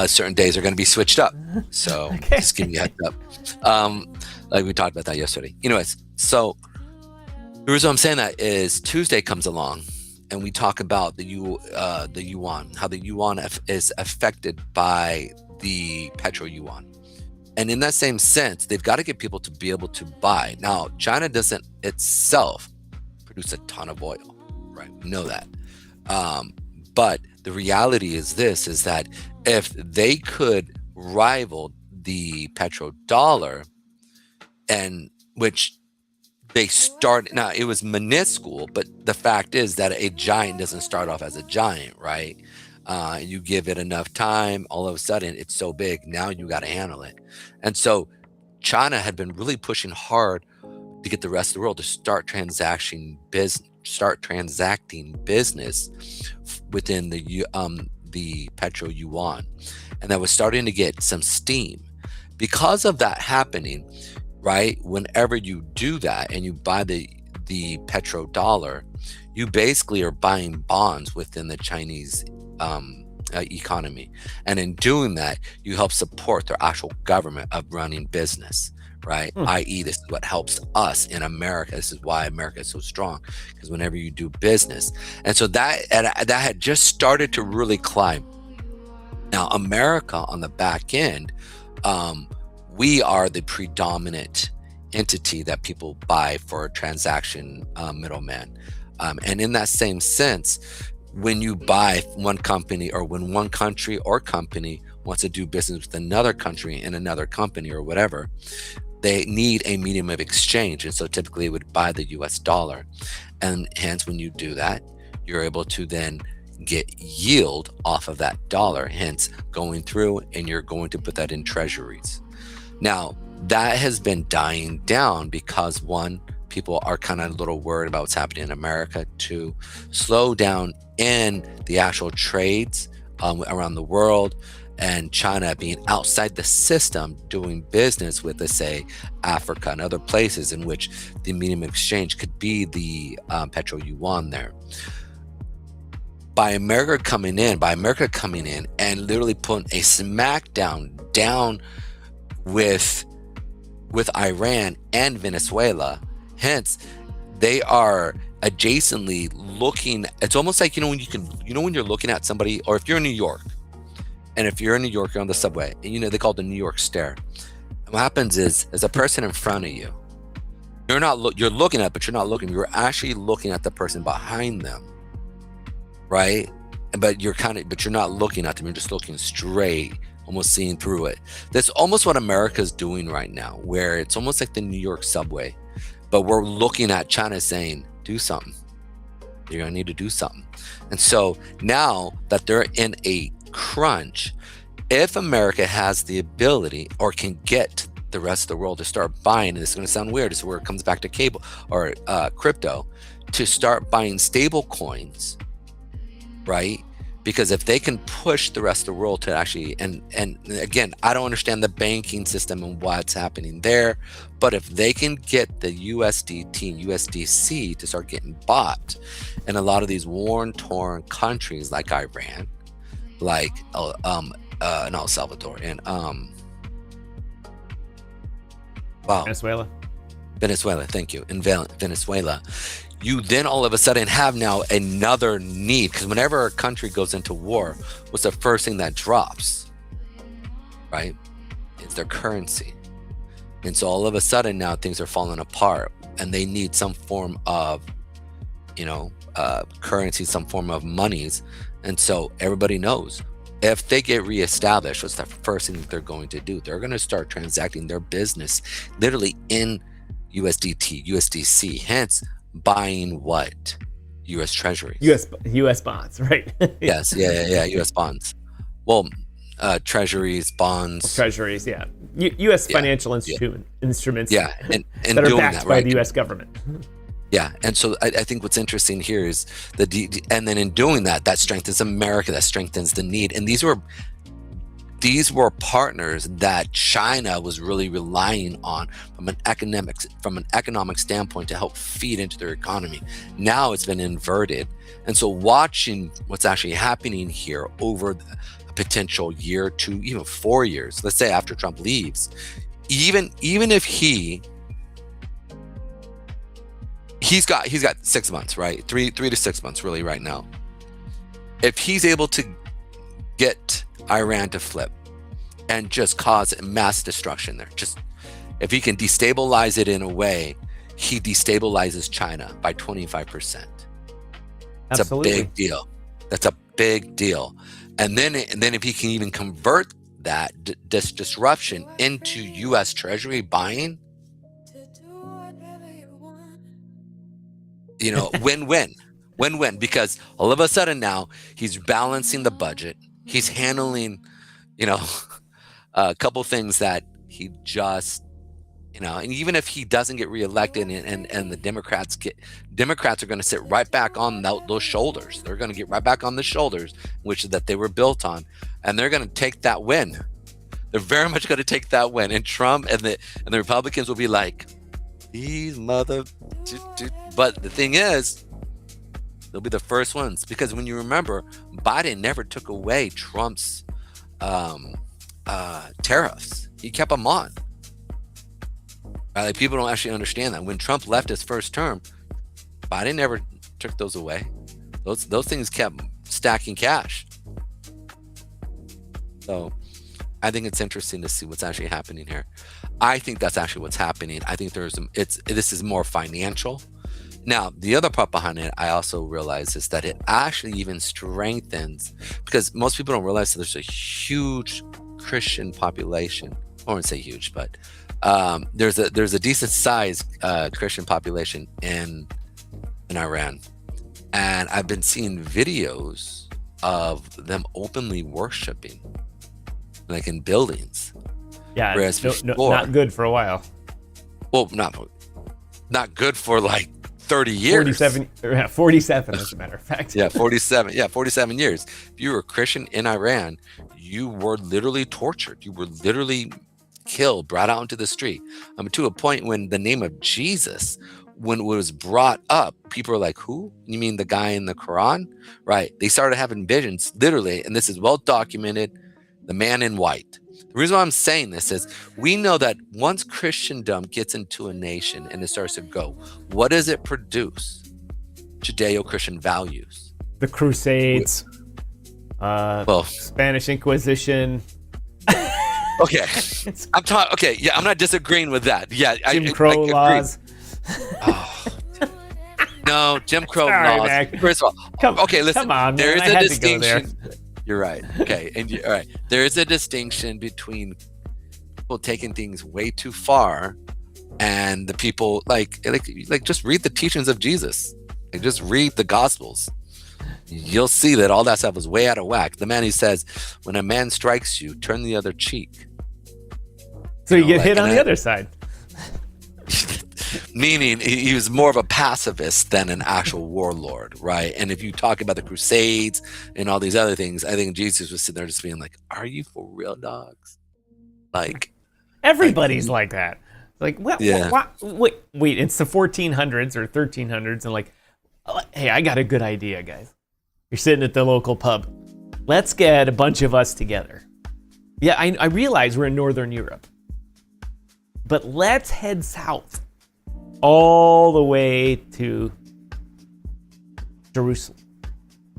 Speaker 2: certain days are going to be switched up. So just give me a heads up. Like we talked about that yesterday. Anyways, so the reason I'm saying that is Tuesday comes along and we talk about the yuan, how the yuan is affected by the Petroyuan. And in that same sense, they've got to get people to be able to buy. Now, China doesn't itself produce a ton of oil, right? We know that. But the reality is this, is that if they could rival the petrodollar, and which they start, now it was minuscule, but the fact is that a giant doesn't start off as a giant, right? You give it enough time, all of a sudden it's so big, now you got to handle it. And so China had been really pushing hard to get the rest of the world to start transacting business within the Petro Yuan, and that was starting to get some steam. Because of that happening, right? Whenever you do that and you buy the petrodollar, you basically are buying bonds within the Chinese economy, and in doing that, you help support their actual government of running business, right? I.e., this is what helps us in America. This is why America is so strong, because whenever you do business, and so that had just started to really climb. Now, America on the back end, we are the predominant entity that people buy for a transaction middleman, and in that same sense, when you buy one company, or when one country or company wants to do business with another country and another company or whatever, they need a medium of exchange. And so typically it would buy the US dollar. And hence, when you do that, you're able to then get yield off of that dollar, hence going through, and you're going to put that in treasuries. Now, that has been dying down because, one, people are kind of a little worried about what's happening in America. Two, slow down in the actual trades around the world, and China being outside the system doing business with, let's say, Africa and other places in which the medium of exchange could be the Petro Yuan there. By America coming in and literally putting a smackdown down with Iran and Venezuela, hence they are adjacently looking. It's almost like, when you're looking at somebody, or if you're in New York, and if you're in New York, you're on the subway, and they call it the New York stare. And what happens is, there's a person in front of you. You're looking at, but you're not looking. You're actually looking at the person behind them, right? But you're not looking at them. You're just looking straight, almost seeing through it. That's almost what America's doing right now, where it's almost like the New York subway, but we're looking at China saying, do something. You're going to need to do something. And so now that they're in a crunch, if America has the ability, or can get the rest of the world to start buying, and this is going to sound weird, this is where it comes back to cable or crypto, to start buying stable coins, right? Because if they can push the rest of the world to actually, and again, I don't understand the banking system and what's happening there, but if they can get the USDT and USDC to start getting bought in a lot of these war-torn countries like Iran, like not El Salvador, and Venezuela, thank you, in Venezuela, you then all of a sudden have now another need, because whenever a country goes into war, what's the first thing that drops, right? It's their currency. And so all of a sudden now things are falling apart, and they need some form of currency, some form of monies. And so everybody knows if they get reestablished, what's the first thing that they're going to do? They're going to start transacting their business literally in USDT, USDC, hence buying what? US Treasuries.
Speaker 1: US bonds, right?
Speaker 2: Yes, yeah, US bonds. Well, treasuries, bonds.
Speaker 1: Treasuries, yeah. US financial instruments
Speaker 2: Yeah, and
Speaker 1: that are
Speaker 2: doing
Speaker 1: backed
Speaker 2: that,
Speaker 1: by
Speaker 2: right?
Speaker 1: the US government.
Speaker 2: Yeah, and so I think what's interesting here is and then in doing that, that strengthens America, that strengthens the need. And these were partners that China was really relying on from an economic standpoint to help feed into their economy. Now it's been inverted, and so watching what's actually happening here over a potential year, 2, even 4 years. Let's say after Trump leaves, even if he's got 6 months, right? 3 to 6 months really right now. If he's able to get Iran to flip and just cause mass destruction there, just if he can destabilize it in a way, he destabilizes China by 25%. That's
Speaker 1: Absolutely.
Speaker 2: a big deal. That's a big deal. And then if he can even convert that disruption into U.S. Treasury buying, win-win, because all of a sudden now he's balancing the budget. He's handling, a couple things that he just, and even if he doesn't get reelected and the Democrats are going to sit right back on those shoulders. They're going to get right back on the shoulders, which that they were built on, and they're going to take that win. They're very much going to take that win, and Trump and the Republicans will be like, these mother. But the thing is, they'll be the first ones, because when you remember, Biden never took away Trump's tariffs. He kept them on. Like, people don't actually understand that. When Trump left his first term, Biden never took those away. Those things kept stacking cash. So I think it's interesting to see what's actually happening here. I think that's actually what's happening. I think this is more financial. Now, the other part behind it, I also realize, is that it actually even strengthens, because most people don't realize that there's a huge Christian population. I wouldn't say huge, but there's a decent sized Christian population in Iran, and I've been seeing videos of them openly worshiping, like in buildings.
Speaker 1: Yeah,
Speaker 2: whereas before,
Speaker 1: not good for a while.
Speaker 2: Well, not good for like 30 years.
Speaker 1: 47 as a matter of fact.
Speaker 2: Yeah, 47. Yeah, 47 years. If you were a Christian in Iran, you were literally tortured. You were literally killed, brought out into the street. To a point when the name of Jesus, when it was brought up, people were like, who? You mean the guy in the Quran? Right. They started having visions, literally, and this is well documented, the man in white. The reason why I'm saying this is we know that once Christendom gets into a nation and it starts to go, what does it produce? Judeo-Christian values.
Speaker 1: The Crusades, Spanish Inquisition.
Speaker 2: Okay. Okay, yeah, I'm not disagreeing with that. Yeah,
Speaker 1: Jim Crow laws.
Speaker 2: Oh. No, Jim Crow
Speaker 1: Sorry,
Speaker 2: laws.
Speaker 1: Mac.
Speaker 2: First of all, listen.
Speaker 1: Come on,
Speaker 2: there
Speaker 1: man.
Speaker 2: is
Speaker 1: I
Speaker 2: a
Speaker 1: had to go
Speaker 2: distinction.
Speaker 1: there.
Speaker 2: You're right. Okay, all right. There is a distinction between people taking things way too far and the people like just read the teachings of Jesus. Like, just read the Gospels. You'll see that all that stuff is way out of whack. The man who says, when a man strikes you, turn the other cheek.
Speaker 1: So you get hit on the other side.
Speaker 2: Meaning he was more of a pacifist than an actual warlord, right? And if you talk about the Crusades and all these other things, I think Jesus was sitting there just being like, are you for real, dogs? Like,
Speaker 1: everybody's like that. Like, what?
Speaker 2: Yeah.
Speaker 1: Wait, it's the 1400s or 1300s, and like, hey, I got a good idea, guys. You're sitting at the local pub. Let's get a bunch of us together. Yeah, I realize we're in Northern Europe, but let's head south all the way to Jerusalem.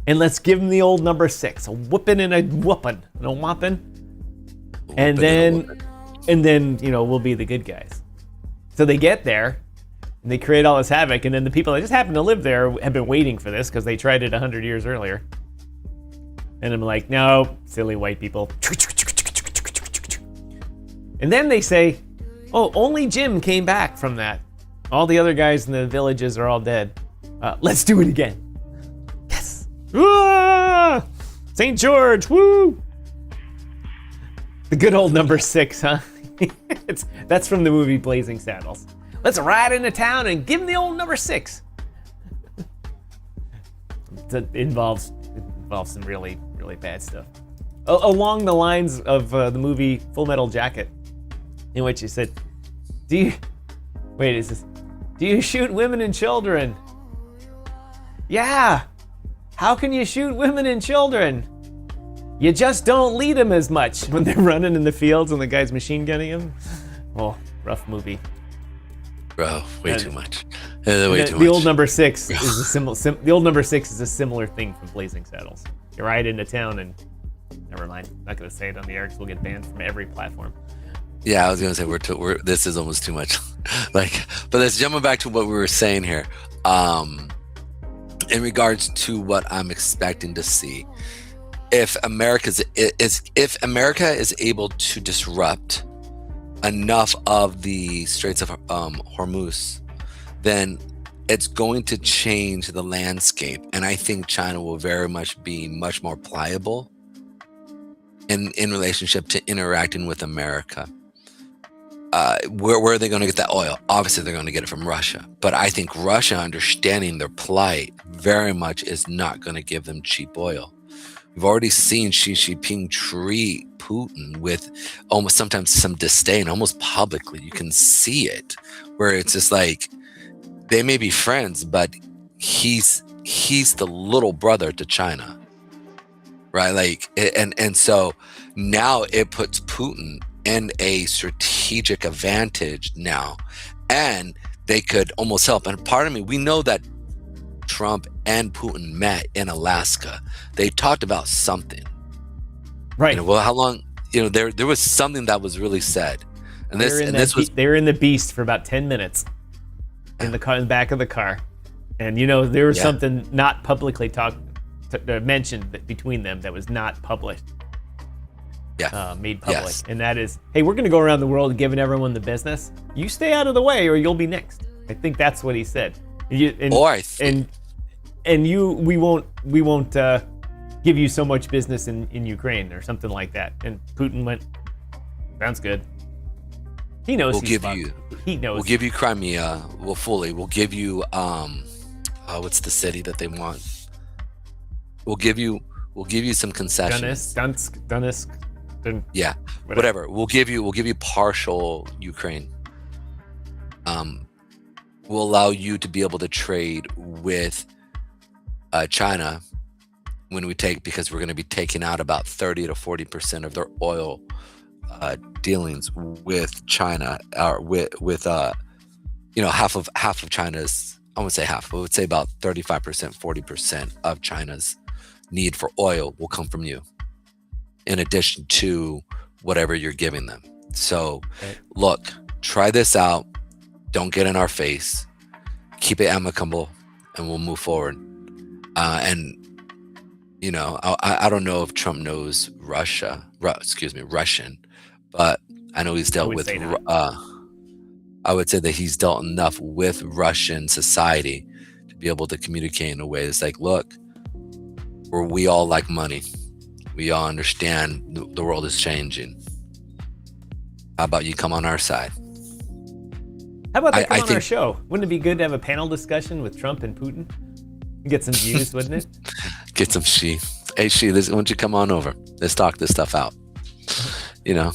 Speaker 1: And let's give them the old number 6, a whooping and a whooping, and a whopping. And then, we'll be the good guys. So they get there, And they create all this havoc, and then the people that just happen to live there have been waiting for this because they tried it 100 years earlier. And I'm like, no, silly white people. And then they say, oh, only Jim came back from that. All the other guys in the villages are all dead. Let's do it again. Yes. Ah! St. George, woo! The good old number 6, huh? That's from the movie Blazing Saddles. Let's ride into town and give him the old number 6. It involves some really, really bad stuff. Along the lines of the movie Full Metal Jacket, in which he said, do you shoot women and children? Yeah. How can you shoot women and children? You just don't lead them as much when they're running in the fields and the guy's machine gunning them. Oh, rough movie.
Speaker 2: Bro, way too much. Way too much.
Speaker 1: The old number 6 is a the old number 6 is a similar thing from Blazing Saddles. You ride into town and never mind. I'm not gonna say it on the air because we'll get banned from every platform.
Speaker 2: Yeah, I was gonna say this is almost too much. But let's jump back to what we were saying here. In regards to what I'm expecting to see, if America is able to disrupt enough of the Straits of Hormuz, then it's going to change the landscape, and I think China will very much be much more pliable in relationship to interacting with America. Where are they going to get that oil? Obviously, they're going to get it from Russia. But I think Russia, understanding their plight, very much is not going to give them cheap oil. We've already seen Xi Jinping treat Putin with almost sometimes some disdain, almost publicly. You can see it, where it's just like they may be friends, but he's the little brother to China, right? Like, and so now it puts Putin in a strategic advantage now, and they could almost help. And part of me, we know that Trump and Putin met in Alaska. They talked about something,
Speaker 1: right?
Speaker 2: Well, how long? There was something that was really said, and
Speaker 1: they were in the Beast for about 10 minutes in the car, in the back of the car, and there was something not publicly mentioned between them that was not published. Made public. Yes. And that is, hey, we're going to go around the world giving everyone the business. You stay out of the way or you'll be next. I think that's what he said. We won't give you so much business in Ukraine or something like that. And Putin went, sounds good. He knows he knows.
Speaker 2: We'll give you Crimea. We'll give you what's the city that they want? We'll give you some concessions. Donetsk. Yeah, whatever. We'll give you partial Ukraine. We'll allow you to be able to trade with China because we're going to be taking out about 30 to 40% of their oil dealings with China, or with half of China's. I wouldn't say half. I would say about 35%, 40% of China's need for oil will come from you, in addition to whatever you're giving them. So, Look, try this out. Don't get in our face. Keep it amicable, and we'll move forward. I don't know if Trump knows Russian, but I know he's dealt with. I would say that he's dealt enough with Russian society to be able to communicate in a way that's like, look, we all like money. We all understand the world is changing. How about you come on our side?
Speaker 1: How about they come on our show? Wouldn't it be good to have a panel discussion with Trump and Putin? Get some views, wouldn't it?
Speaker 2: Get some Xi. Hey, Xi, why don't you come on over? Let's talk this stuff out.
Speaker 1: No,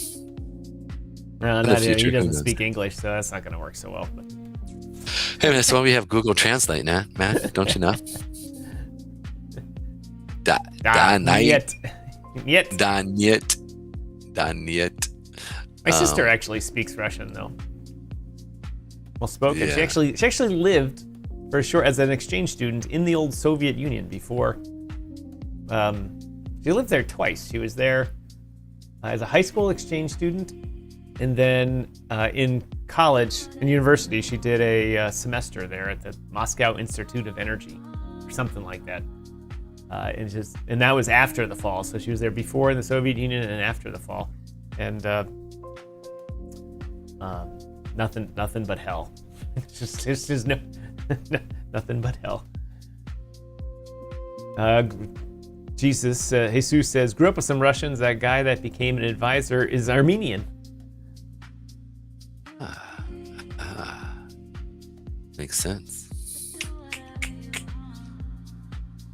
Speaker 1: not yet. He doesn't speak English, so that's not going to work so well. But.
Speaker 2: Hey, that's why we have Google Translate, man. Don't you know?
Speaker 1: Niet. My sister actually speaks Russian, though. Well spoken. Yeah. She actually lived for short as an exchange student in the old Soviet Union before. She lived there twice. She was there as a high school exchange student, And then in college and university, she did a semester there at the Moscow Institute of Energy, or something like that. And that was after the fall. So she was there before in the Soviet Union and after the fall. And nothing but hell. It's just no, nothing but hell. Jesus says, grew up with some Russians. That guy that became an advisor is Armenian.
Speaker 2: Makes sense.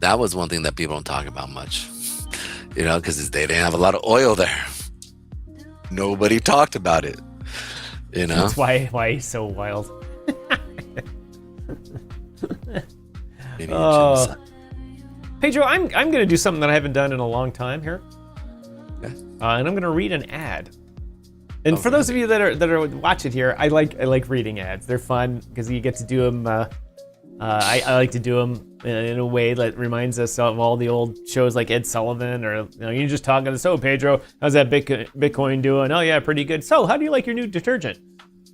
Speaker 2: That was one thing that people don't talk about much, because they didn't have a lot of oil there. Nobody talked about it,
Speaker 1: That's why he's so wild. Pedro, I'm going to do something that I haven't done in a long time here, and I'm going to read an ad. And for those of you that are watching here, I like reading ads. They're fun because you get to do them. I like to do them in a way that reminds us of all the old shows like Ed Sullivan, or you're just talking. So Pedro, how's that Bitcoin doing? Oh yeah, pretty good. So how do you like your new detergent?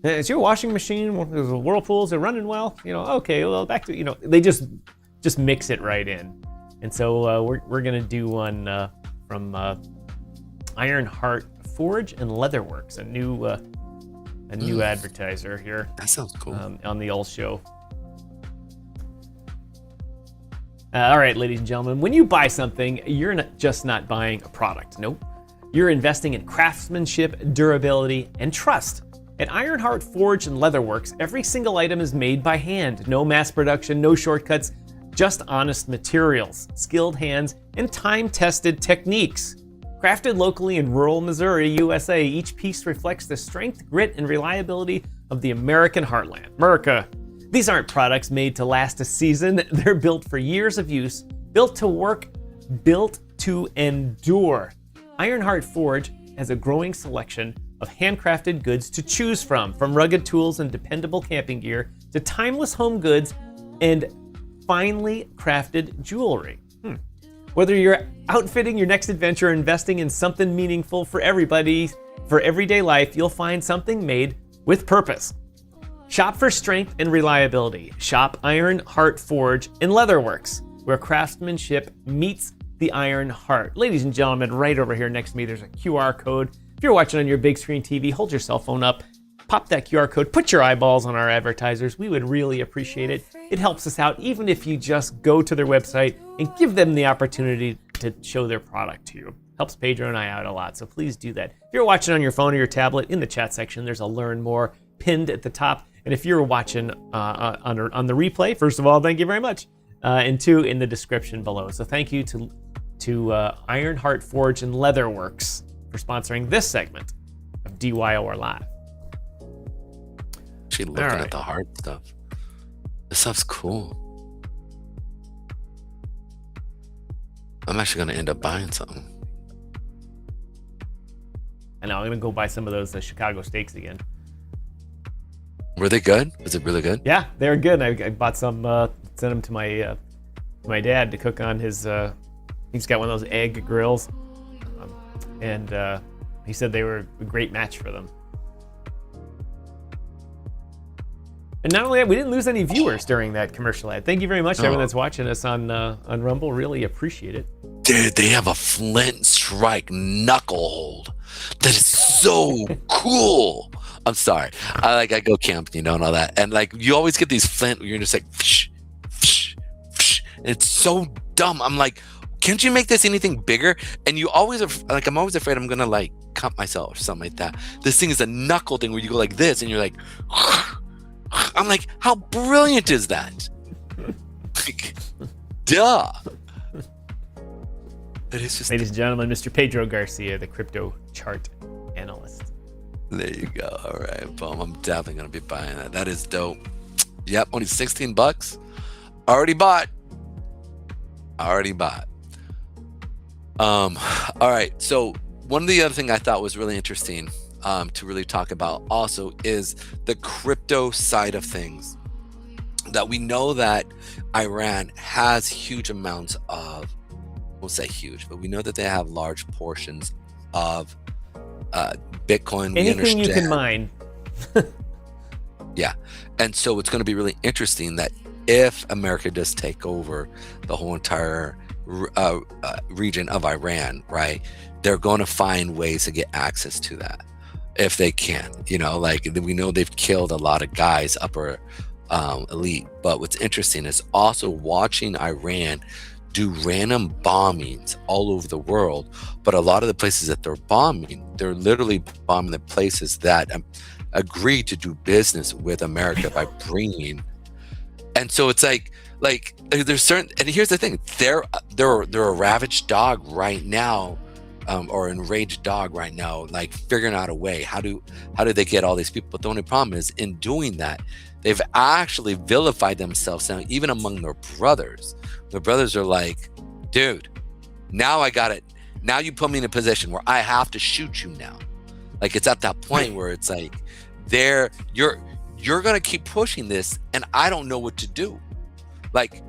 Speaker 1: Is your washing machine, Whirlpools are running well? Okay, well back to they just mix it right in. And so we're gonna do one from Ironheart Forge and Leatherworks, a new advertiser here.
Speaker 2: That sounds cool.
Speaker 1: On the old show. All right, ladies and gentlemen, when you buy something, you're not buying a product. Nope. You're investing in craftsmanship, durability, and trust. At Ironheart Forge and Leatherworks, every single item is made by hand. No mass production, no shortcuts, just honest materials, skilled hands, and time-tested techniques. Crafted locally in rural Missouri, USA, each piece reflects the strength, grit, and reliability of the American heartland. America. These aren't products made to last a season. They're built for years of use, built to work, built to endure. Ironheart Forge has a growing selection of handcrafted goods to choose from rugged tools and dependable camping gear to timeless home goods and finely crafted jewelry. Whether you're outfitting your next adventure or investing in something meaningful for everybody, for everyday life, you'll find something made with purpose. Shop for strength and reliability. Shop Ironheart Forge and Leatherworks, where craftsmanship meets the iron heart. Ladies and gentlemen, right over here next to me, there's a QR code. If you're watching on your big screen TV, hold your cell phone up, pop that QR code, put your eyeballs on our advertisers. We would really appreciate it. It helps us out, even if you just go to their website and give them the opportunity to show their product to you. Helps Pedro and I out a lot, so please do that. If you're watching on your phone or your tablet, in the chat section, there's a Learn More pinned at the top. And if you're watching on the replay, first of all, thank you very much. And two, in the description below. So thank you to Ironheart Forge and Leatherworks for sponsoring this segment of DYOR Live.
Speaker 2: She looking at the hard stuff. This stuff's cool. I'm actually gonna end up buying something.
Speaker 1: I know, I'm gonna go buy some of those Chicago steaks again.
Speaker 2: Were they good? Was it really good?
Speaker 1: Yeah, they were good. I bought some, sent them to my dad to cook on his. He's got one of those egg grills, and he said they were a great match for them. And not only that, we didn't lose any viewers during that commercial ad. Thank you very much to everyone that's watching us on Rumble. Really appreciate it.
Speaker 2: Dude, they have a flint strike knuckle hold that is so cool. I'm sorry. I go camping, and all that. And you always get these flint where you're just like, psh, psh, psh, and it's so dumb. I'm like, can't you make this anything bigger? And you always I'm always afraid I'm gonna cut myself or something like that. This thing is a knuckle thing where you go like this and you're like, I'm like, how brilliant is that? Duh. It is just.
Speaker 1: Ladies and gentlemen, Mr. Pedro Garcia, the crypto chart analyst.
Speaker 2: There you go. All right, boom. I'm definitely gonna be buying that. That is dope. Yep, only $16. Already bought. All right. So one of the other thing I thought was really interesting to really talk about also is the crypto side of things. That we know that Iran has huge amounts of, we'll say huge, but we know that they have large portions of Bitcoin.
Speaker 1: Anything you can mine.
Speaker 2: Yeah. And so it's going to be really interesting that if America does take over the whole entire region of Iran, right, they're going to find ways to get access to that if they can. You know, like we know they've killed a lot of guys, upper elite. But what's interesting is also watching Iran do random bombings all over the world. But a lot of the places that they're bombing, they're literally bombing the places that agree to do business with America by bringing. And so it's like there's certain, and here's the thing, they're a ravaged dog right now, or enraged dog right now, like figuring out a way, how do they get all these people? But the only problem is, in doing that, they've actually vilified themselves now, even among their brothers. Their brothers are like, dude, now I got it. Now you put me in a position where I have to shoot you now. Like, it's at that point where it's like, you're gonna keep pushing this, and I don't know what to do. Like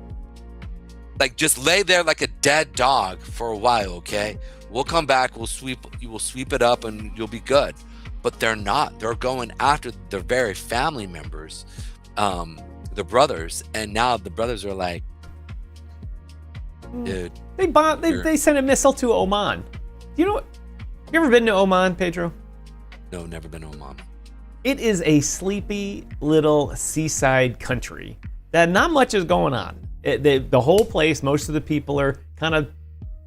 Speaker 2: just lay there like a dead dog for a while, okay? We'll come back, we'll sweep it up, and you'll be good. But they're not. They're going after their very family members, the brothers, and now the brothers are like, dude.
Speaker 1: They sent a missile to Oman. You know what? You ever been to Oman, Pedro?
Speaker 2: No, never been to Oman.
Speaker 1: It is a sleepy little seaside country that not much is going on. The whole place, most of the people are kind of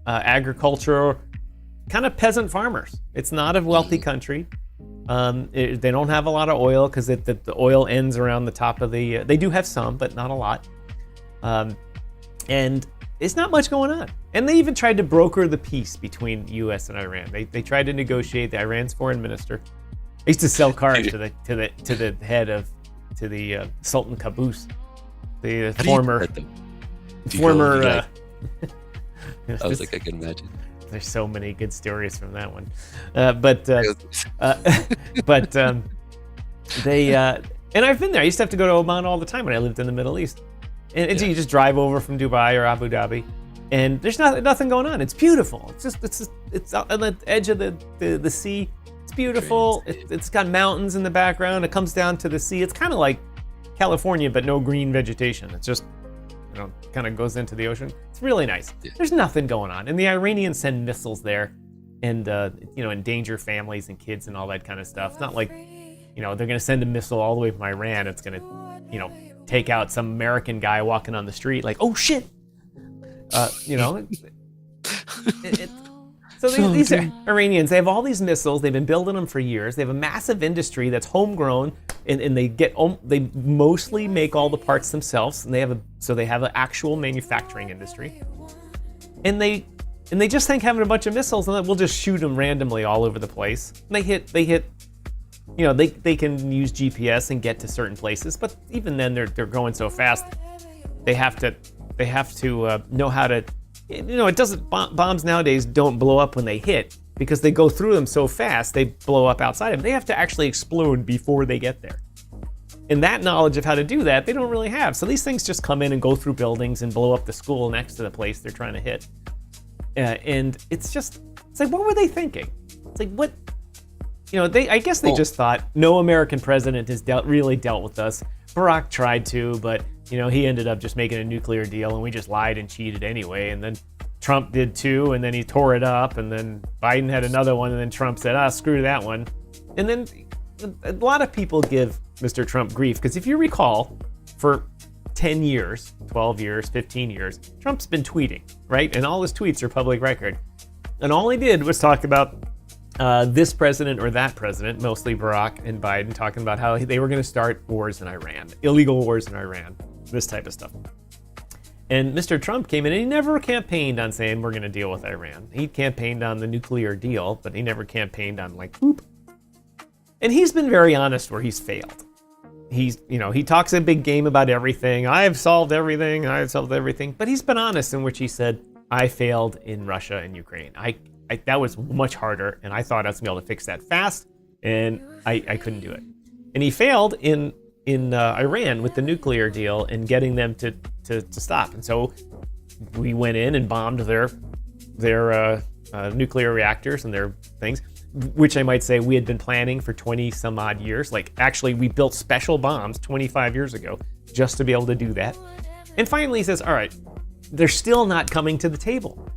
Speaker 1: agricultural, kind of peasant farmers. It's not a wealthy country. They don't have a lot of oil because the oil ends around the top of the. They do have some, but not a lot. And it's not much going on. And they even tried to broker the peace between U.S. and Iran. They tried to negotiate. The Iran's foreign minister. I used to sell cars to the head of the Sultan Qaboos, the former.
Speaker 2: I was like, I can imagine.
Speaker 1: There's so many good stories from that one, but and I've been there. I used to have to go to Oman all the time when I lived in the Middle East, and you just drive over from Dubai or Abu Dhabi, and there's nothing going on. It's beautiful. It's on the edge of the sea. It's beautiful. It's got mountains in the background. It comes down to the sea. It's kind of like California, but no green vegetation. It's just, kind of goes into the ocean. It's really nice. Yeah. There's nothing going on. And the Iranians send missiles there and, endanger families and kids and all that kind of stuff. It's not like, they're going to send a missile all the way from Iran. It's going to, take out some American guy walking on the street like, oh, shit. So these are Iranians. They have all these missiles. They've been building them for years. They have a massive industry that's homegrown, and they mostly make all the parts themselves. And they have an actual manufacturing industry. And they just think having a bunch of missiles and then we'll just shoot them randomly all over the place. And they hit. They can use GPS and get to certain places, but even then they're going so fast. They have to know how to. It doesn't. Bombs nowadays don't blow up when they hit because they go through them so fast. They blow up outside of them. They have to actually explode before they get there. And that knowledge of how to do that, they don't really have. So these things just come in and go through buildings and blow up the school next to the place they're trying to hit. And it's like, what were they thinking? It's like, what? I guess they just thought no American president has really dealt with us. Barack tried to, but he ended up just making a nuclear deal, and we just lied and cheated anyway. And then Trump did too, and then he tore it up, and then Biden had another one, and then Trump said, screw that one. And then a lot of people give Mr. Trump grief, because if you recall, for 10 years, 12 years, 15 years, Trump's been tweeting, right? And all his tweets are public record. And all he did was talk about this president or that president, mostly Barack and Biden, talking about how they were going to start wars in Iran, illegal wars in Iran, this type of stuff. And Mr. Trump came in and he never campaigned on saying we're going to deal with Iran. He campaigned on the nuclear deal, but he never campaigned on whoop. And he's been very honest where he's failed. He talks a big game about everything. I've solved everything. But he's been honest in which he said, I failed in Russia and Ukraine. That was much harder, and I thought I was going to be able to fix that fast, and I couldn't do it. And he failed in Iran with the nuclear deal and getting them to stop. And so we went in and bombed their nuclear reactors and their things. which I might say we had been planning for 20 some odd years. Like, actually, we built special bombs 25 years ago just to be able to do that. And finally he says, all right, they're still not coming to the table.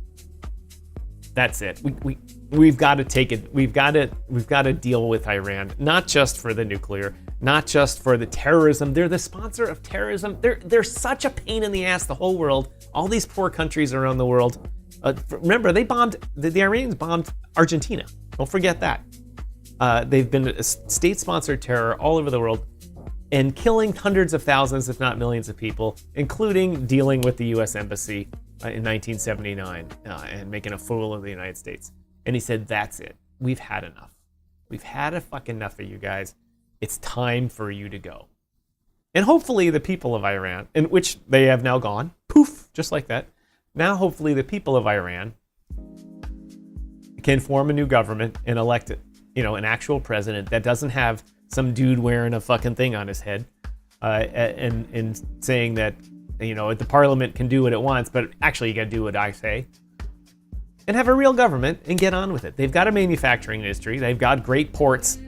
Speaker 1: That's it. We've got to take it. We've got to deal with Iran, not just for the nuclear, not just for the terrorism. They're the sponsor of terrorism. They're such a pain in the ass, the whole world. All these poor countries around the world. Remember, they bombed, the Iranians bombed Argentina. Don't forget that. They've been a state-sponsored terror all over the world and killing hundreds of thousands, if not millions of people, including dealing with the U.S. Embassy in 1979 and making a fool of the United States. And he said, that's it. We've had enough. We've had a fucking enough of you guys. It's time for you to go. And hopefully the people of Iran, in which they have now gone, poof, just like that. Now hopefully the people of Iran can form a new government and elect, an actual president that doesn't have some dude wearing a fucking thing on his head and saying that, the parliament can do what it wants, but actually you got to do what I say. And have a real government and get on with it. They've got a manufacturing industry. They've got great ports.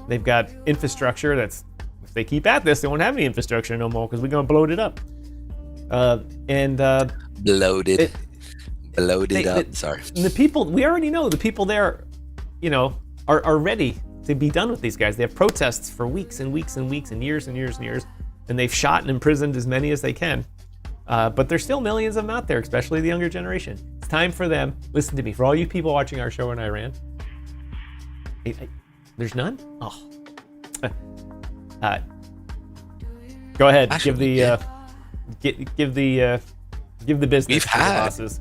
Speaker 1: They've got infrastructure that's, if they keep at this, they won't have any infrastructure no more because we're going to bloat it up.
Speaker 2: Bloated up. Sorry.
Speaker 1: The people, we already know the people there, are ready to be done with these guys. They have protests for weeks and weeks and weeks and years and years and years, and they've shot and imprisoned as many as they can. But there's still millions of them out there, especially the younger generation. It's time for them. Listen to me. For all you people watching our show in Iran, there's none? Oh. Go ahead.
Speaker 2: Actually,
Speaker 1: give the business
Speaker 2: We've
Speaker 1: to
Speaker 2: had.
Speaker 1: the bosses.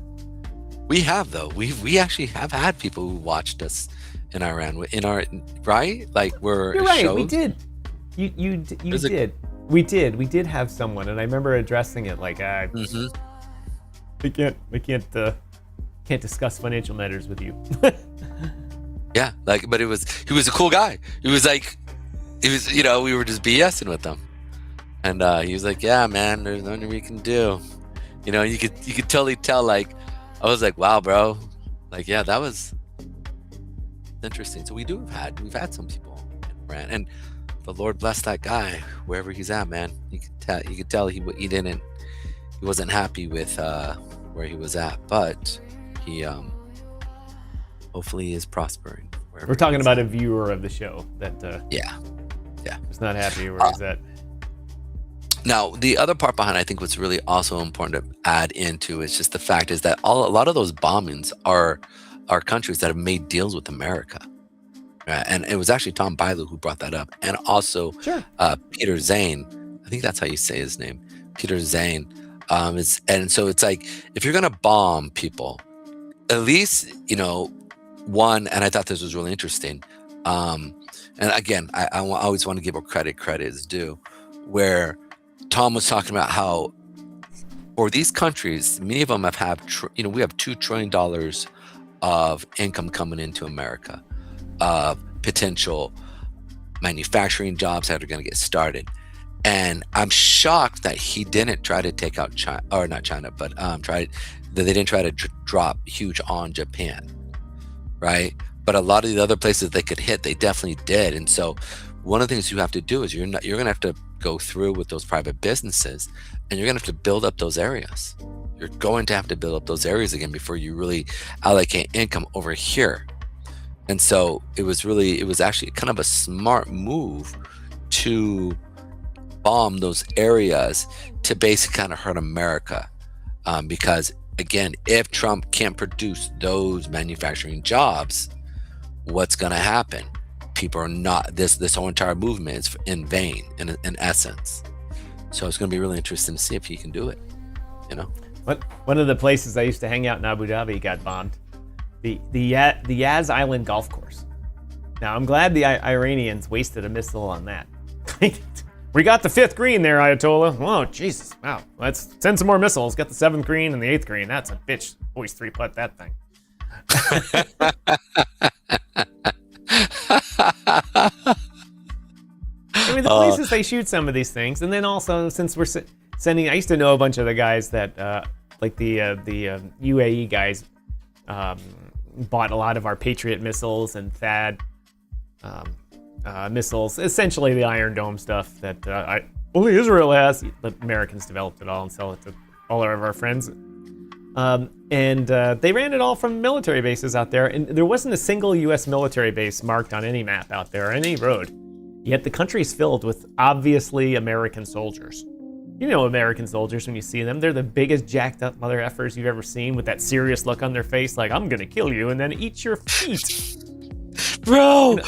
Speaker 2: We have, though. We actually have had people who watched us in Iran, right? Like, we're
Speaker 1: You're right.
Speaker 2: shows.
Speaker 1: We did. You did. We did have someone, and I remember addressing it like, we can't discuss financial matters with you.
Speaker 2: Yeah, but he was a cool guy. We were just BSing with him, and he was like, yeah, man, there's nothing we can do. You could totally tell. I was like, wow, bro. Yeah, that was interesting. So we've had some people in Iran, and the Lord bless that guy wherever he's at, man. You could tell he wasn't happy with where he was at, but he hopefully is prospering.
Speaker 1: We're talking about a viewer of the show that
Speaker 2: yeah
Speaker 1: is not happy where he's at.
Speaker 2: Now, the other part behind, I think, what's really also important to add into is just the fact is that a lot of those bombings are countries that have made deals with America. And it was actually Tom Bilu who brought that up. And also Peter Zane, I think that's how you say his name, Peter Zane. And so it's like, if you're going to bomb people, at least, one, and I thought this was really interesting. And again, I always want to give credit is due, where Tom was talking about how for these countries, many of them we have $2 trillion of income coming into America, potential manufacturing jobs that are going to get started. And I'm shocked that he didn't try to take out China, or not China, but they didn't try to drop huge on Japan, right? But a lot of the other places they could hit, they definitely did. And so one of the things you have to do is you're going to have to go through with those private businesses, and you're going to have to build up those areas. You're going to have to build up those areas again before you really allocate income over here. And so it was actually kind of a smart move to bomb those areas to basically kind of hurt America. Because again, if Trump can't produce those manufacturing jobs, what's going to happen? People are not, this whole entire movement is in vain, in essence. So it's going to be really interesting to see if he can do it,
Speaker 1: One of the places I used to hang out in Abu Dhabi got bombed. The Yaz Island golf course. Now, I'm glad the Iranians wasted a missile on that. We got the 5th green there, Ayatollah. Oh, Jesus. Wow. Let's send some more missiles. Got the 7th green and the 8th green. That's a bitch. Boys 3-putt that thing. I mean, the places they shoot some of these things. And then also, since we're sending... I used to know a bunch of the guys that, like the UAE guys, bought a lot of our Patriot missiles and THAAD missiles, essentially the Iron Dome stuff that only Israel has. The Americans developed it all and sell it to all of our friends. And they ran it all from military bases out there, and there wasn't a single U.S. military base marked on any map out there, or any road. Yet the country's filled with obviously American soldiers. You know American soldiers when you see them. They're the biggest jacked up mother effers you've ever seen, with that serious look on their face like, I'm gonna kill you and then eat your feet.
Speaker 2: Bro,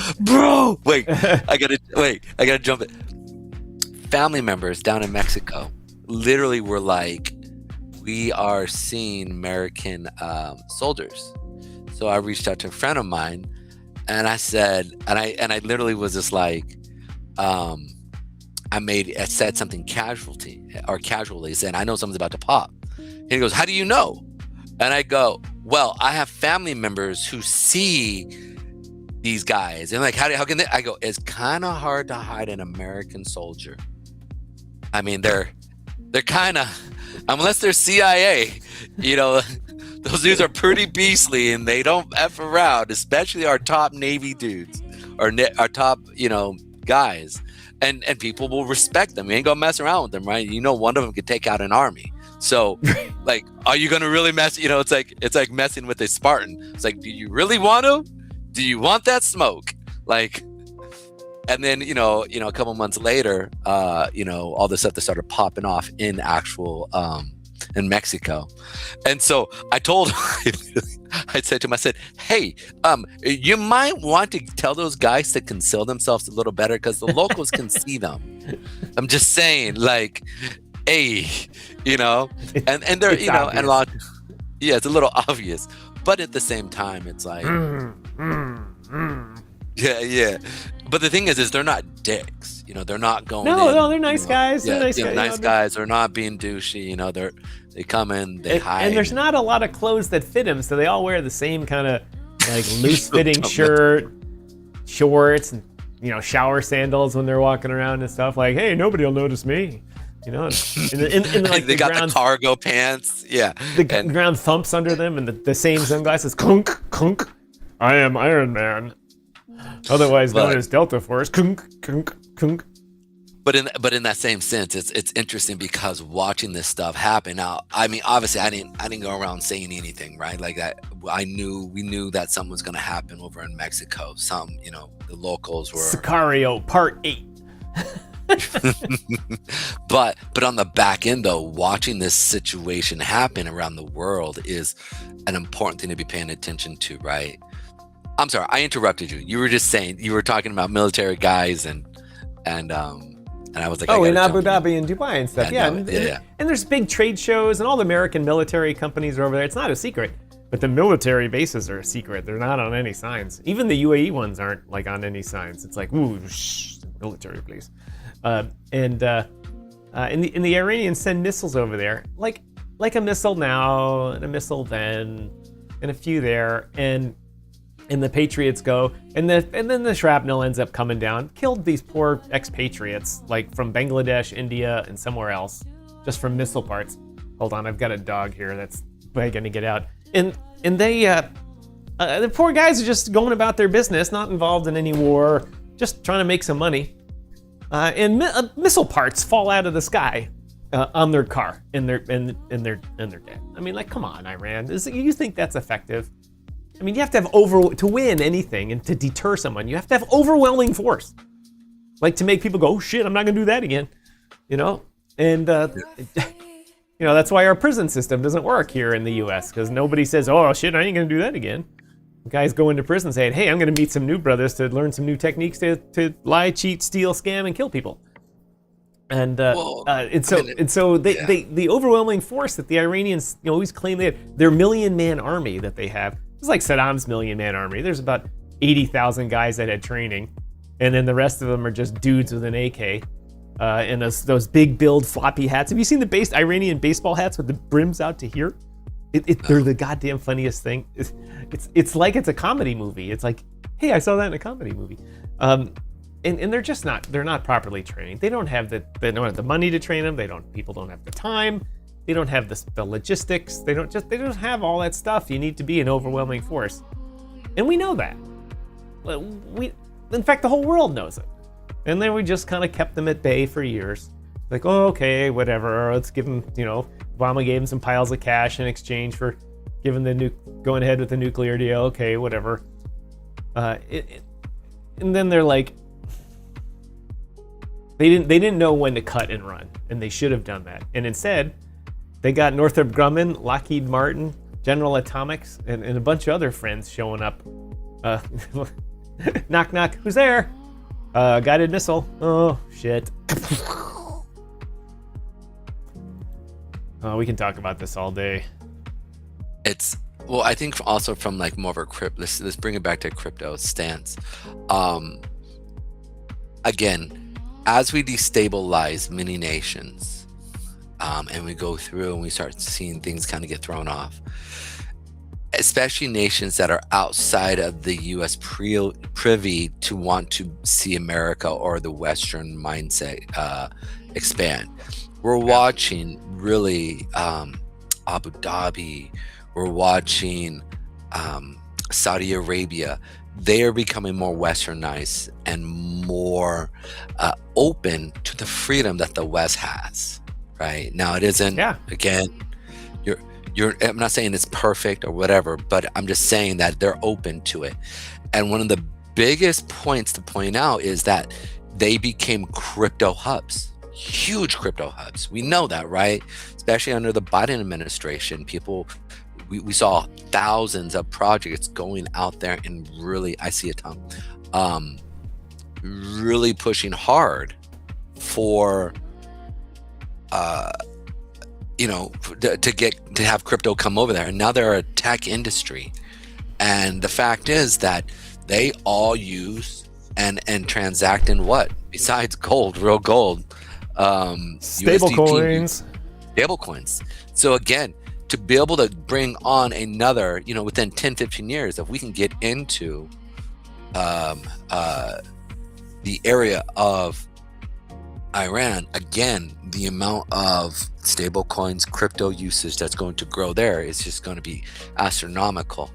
Speaker 2: wait, I gotta jump it. Family members down in Mexico literally were like, we are seeing American soldiers. So I reached out to a friend of mine, and I said, and I literally was just like, I said something casually saying, I know something's about to pop. And he goes, how do you know? And I go, well, I have family members who see these guys. And like, how can they? I go, it's kind of hard to hide an American soldier. I mean, they're kind of, unless they're CIA, you know, those dudes are pretty beastly and they don't F around, especially our top Navy dudes, or our top, you know, guys. And people will respect them. You ain't gonna mess around with them, right? You know, one of them could take out an army. So, like, are you gonna really mess? You know, it's like messing with a Spartan. It's like, do you really want to? Do you want that smoke? Like, and then you know, a couple months later, you know, all this stuff that started popping off in actual in Mexico, and so I told, I said to him, I said, hey, you might want to tell those guys to conceal themselves a little better because the locals can see them. I'm just saying, like, hey, you know, and they're, you know, obvious. And a lot, yeah, it's a little obvious, but at the same time, it's like, yeah. But the thing is they're not dicks, you know. They're not going.
Speaker 1: No, they're nice guys.
Speaker 2: Yeah,
Speaker 1: they're nice guys.
Speaker 2: Nice guys. They're not being douchey, you know. They come in, they hide.
Speaker 1: And there's not a lot of clothes that fit them, so they all wear the same kind of like loose-fitting shirt, shorts, and you know, shower sandals when they're walking around and stuff. Like, hey, nobody will notice me, you know. And like
Speaker 2: they got the cargo pants, yeah.
Speaker 1: The ground thumps under them, and the same sunglasses. Clunk, clunk. I am Iron Man. Otherwise known as Delta Force. Kunk, kunk, kunk.
Speaker 2: But in that same sense, it's interesting because watching this stuff happen. Now, I mean, obviously, I didn't go around saying anything, right? Like that, we knew that something was going to happen over in Mexico. You know, the locals were
Speaker 1: Sicario Part 8.
Speaker 2: But on the back end, though, watching this situation happen around the world is an important thing to be paying attention to, right? I'm sorry, I interrupted you. You were just saying, you were talking about military guys and I was like,
Speaker 1: in Abu Dhabi and Dubai and stuff. Yeah. And there's big trade shows and all the American military companies are over there. It's not a secret, but the military bases are a secret. They're not on any signs. Even the UAE ones aren't like on any signs. It's like, ooh, shh, military, please. And the Iranians send missiles over there, like a missile now and a missile then, and a few there, and the Patriots go, and then the shrapnel ends up coming down, killed these poor expatriates, like from Bangladesh, India, and somewhere else, just from missile parts. Hold on, I've got a dog here that's begging to get out. And they, the poor guys are just going about their business, not involved in any war, just trying to make some money. And missile parts fall out of the sky on their car, and they're dead. I mean, like, come on, Iran. You think that's effective? I mean, you have to have to win anything and to deter someone, you have to have overwhelming force. Like to make people go, oh shit, I'm not gonna do that again. You know? And you know, that's why our prison system doesn't work here in the US, because nobody says, oh shit, I ain't gonna do that again. Guys go into prison saying, hey, I'm gonna meet some new brothers to learn some new techniques to lie, cheat, steal, scam, and kill people. And so the overwhelming force that the Iranians always claim they have, their million-man army that they have, it's like Saddam's million-man army. There's about 80,000 guys that had training, and then the rest of them are just dudes with an AK and those big build floppy hats. Have you seen the Iranian baseball hats with the brims out to here? They're the goddamn funniest thing. It's like it's a comedy movie. It's like, hey, I saw that in a comedy movie. And they're not properly trained. They don't have the money to train them. People don't have the time. They don't have the logistics. They don't have all that stuff you need to be an overwhelming force. And we know that. In fact, the whole world knows it. And then we just kind of kept them at bay for years. Like, oh, okay, whatever. Let's give them, Obama gave them some piles of cash in exchange for giving going ahead with the nuclear deal. Okay, whatever. And then they're like, they didn't know when to cut and run, and they should have done that. And instead, they got Northrop Grumman, Lockheed Martin, General Atomics, and a bunch of other friends showing up. Knock, knock. Who's there? Guided missile. Oh, shit. We can talk about this all day.
Speaker 2: I think also from like more of a let's bring it back to crypto stance. Again, as we destabilize many nations, and we go through and we start seeing things kind of get thrown off, especially nations that are outside of the U.S. privy to want to see America or the Western mindset expand. We're watching really Abu Dhabi. We're watching Saudi Arabia. They are becoming more westernized and more open to the freedom that the West has. Right now, it isn't. Yeah. Again, I'm not saying it's perfect or whatever, but I'm just saying that they're open to it. And one of the biggest points to point out is that they became crypto hubs, huge crypto hubs. We know that, right? Especially under the Biden administration, we saw thousands of projects going out there and really, I see it, Tom, really pushing hard for to have crypto come over there. And now they're a tech industry. And the fact is that they all use and transact in what? Besides gold, real gold.
Speaker 1: Stable coins.
Speaker 2: Stable coins. So again, to be able to bring on another, within 10, 15 years, if we can get into the area of Iran, again, the amount of stable coins, crypto usage that's going to grow there is just going to be astronomical.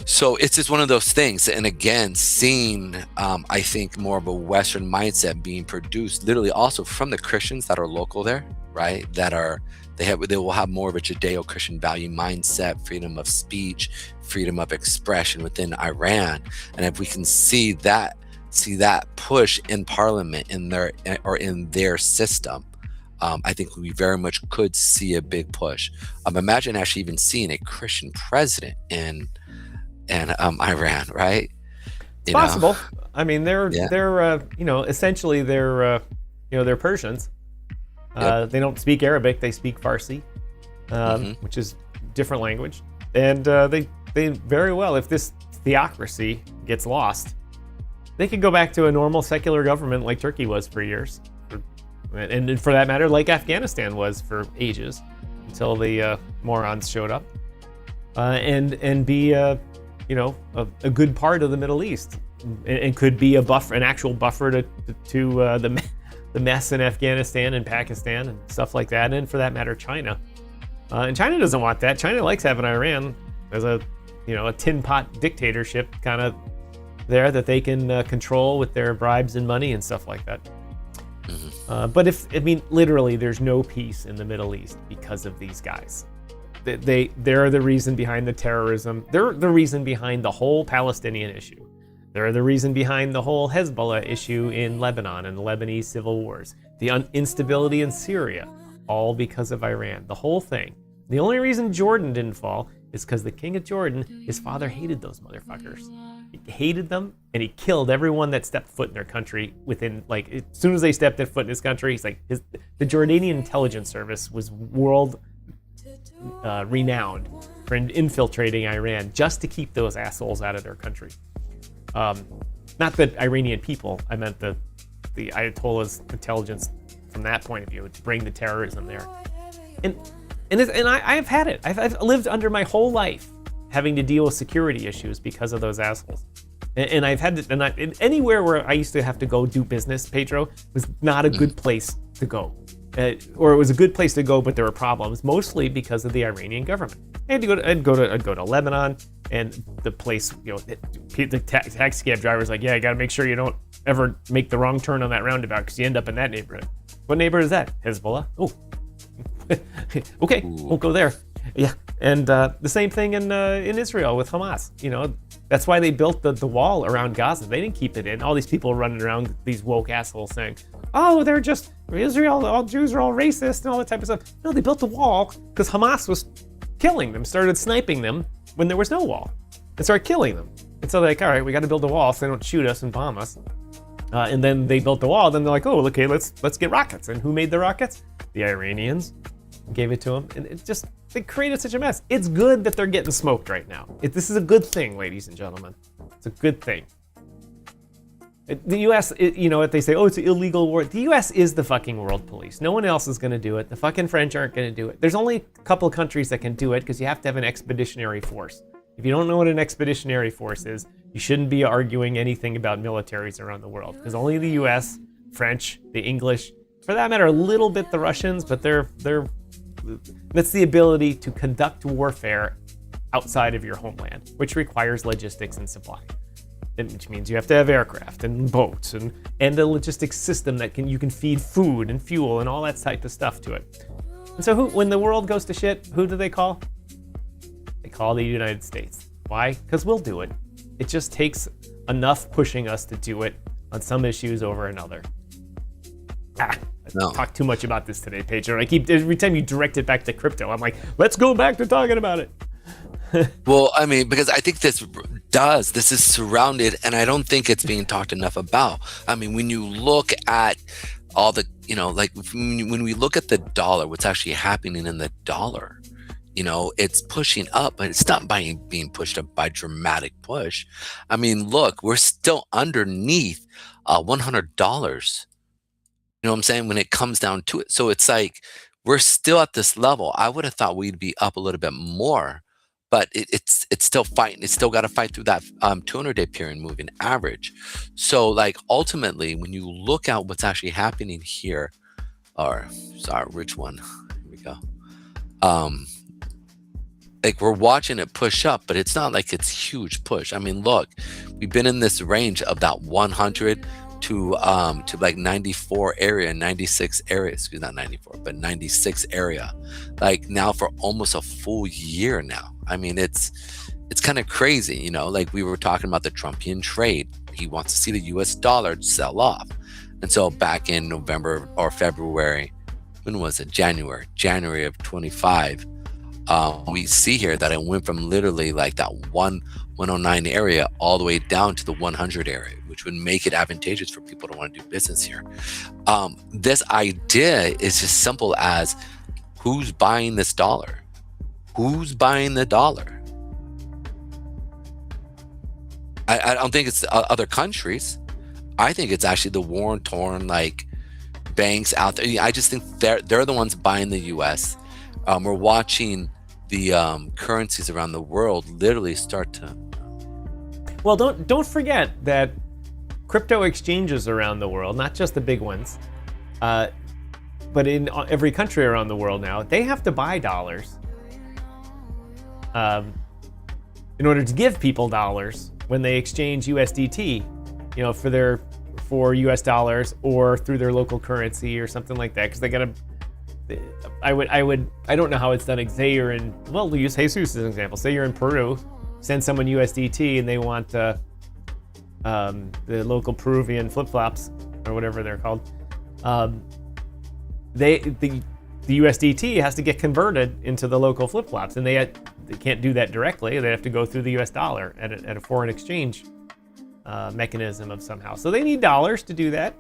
Speaker 2: So it's just one of those things. And again, seeing, I think, more of a Western mindset being produced literally also from the Christians that are local there, right? They will have more of a Judeo-Christian value mindset, freedom of speech, freedom of expression within Iran. And if we can see that push in parliament in their system, I think we very much could see a big push. Imagine actually even seeing a Christian president in Iran, right?
Speaker 1: It's possible. I mean, they're essentially they're Persians. Yep. They don't speak Arabic; they speak Farsi, which is different language. And they very well, if this theocracy gets lost, they could go back to a normal secular government like Turkey was for years, and for that matter, like Afghanistan was for ages, until the morons showed up, and be a good part of the Middle East, and could be an actual buffer to the mess in Afghanistan and Pakistan and stuff like that, and for that matter, China. And China doesn't want that. China likes having Iran as a tin pot dictatorship kind of there that they can control with their bribes and money and stuff like that. But literally, there's no peace in the Middle East because of these guys. They're the reason behind the terrorism. They're the reason behind the whole Palestinian issue. They're the reason behind the whole Hezbollah issue in Lebanon and the Lebanese civil wars. The instability in Syria, all because of Iran. The whole thing. The only reason Jordan didn't fall is because the king of Jordan, his father hated those motherfuckers. He hated them, and he killed everyone that stepped foot in their country within, as soon as they stepped their foot in his country, he's like, the Jordanian intelligence service was world renowned for infiltrating Iran just to keep those assholes out of their country. Not the Iranian people, I meant the Ayatollah's intelligence from that point of view, to bring the terrorism there. And I have had it. I've lived under my whole life having to deal with security issues because of those assholes. And I've had to, anywhere where I used to have to go do business, Pedro, was not a good place to go. Or it was a good place to go, but there were problems, mostly because of the Iranian government. I'd go to Lebanon, And the place, the taxi cab driver's like, yeah, you got to make sure you don't ever make the wrong turn on that roundabout because you end up in that neighborhood. What neighborhood is that? Hezbollah? Oh, okay, won't go there. Yeah, and the same thing in Israel with Hamas. That's why they built the wall around Gaza. They didn't keep it in. All these people running around, these woke assholes saying, oh, they're just Israel, all Jews are all racist and all that type of stuff. No, they built the wall because Hamas was killing them, started sniping them when there was no wall, and started killing them. And so they're like, all right, we got to build a wall so they don't shoot us and bomb us. And then they built the wall. Then they're like, oh, okay, let's get rockets. And who made the rockets? The Iranians gave it to them. And they created such a mess. It's good that they're getting smoked right now. This is a good thing, ladies and gentlemen. It's a good thing. The U.S., what they say, oh, it's an illegal war. The U.S. is the fucking world police. No one else is going to do it. The fucking French aren't going to do it. There's only a couple of countries that can do it because you have to have an expeditionary force. If you don't know what an expeditionary force is, you shouldn't be arguing anything about militaries around the world because only the U.S., French, the English, for that matter, a little bit the Russians, but that's the ability to conduct warfare outside of your homeland, which requires logistics and supply. Which means you have to have aircraft and boats and a logistics system that you can feed food and fuel and all that type of stuff to it. And so when the world goes to shit, who do they call? They call the United States. Why? Because we'll do it. It just takes enough pushing us to do it on some issues over another. I talk too much about this today, Pedro. Every time you direct it back to crypto, I'm like, let's go back to talking about it.
Speaker 2: Well, I mean, because I think this is surrounded, and I don't think it's being talked enough about. I mean, when you look at all the, when we look at the dollar, what's actually happening in the dollar, it's pushing up, but it's not being pushed up by dramatic push. I mean, look, we're still underneath $100. You know what I'm saying? When it comes down to it. So it's like, we're still at this level. I would have thought we'd be up a little bit more, but it's still fighting. It's still got to fight through that 200-day period moving average. So ultimately, when you look at what's actually happening here, which one? Here we go. We're watching it push up, but it's not like it's huge push. I mean, look, we've been in this range of that 100 to 94 area, 96 area, excuse me, not 94, but 96 area, now for almost a full year now. I mean, it's kind of crazy, we were talking about the Trumpian trade. He wants to see the US dollar sell off. And so back in November or February, when was it? January of 25, we see here that it went from literally that 109 area all the way down to the 100 area, which would make it advantageous for people to want to do business here. This idea is as simple as, who's buying this dollar? Who's buying the dollar? I don't think it's other countries. I think it's actually the war-torn banks out there. I just think they're the ones buying the U.S. We're watching the currencies around the world literally start to.
Speaker 1: Well, don't forget that crypto exchanges around the world, not just the big ones, but in every country around the world now, they have to buy dollars in order to give people dollars when they exchange USDT, for US dollars or through their local currency or something like that, because they gotta. I don't know how it's done. Say you're in, we'll use Jesus as an example. Say you're in Peru, send someone USDT and they want the local Peruvian flip-flops or whatever they're called. The USDT has to get converted into the local flip-flops, and they can't do that directly. They have to go through the US dollar at a foreign exchange mechanism of somehow. So they need dollars to do that.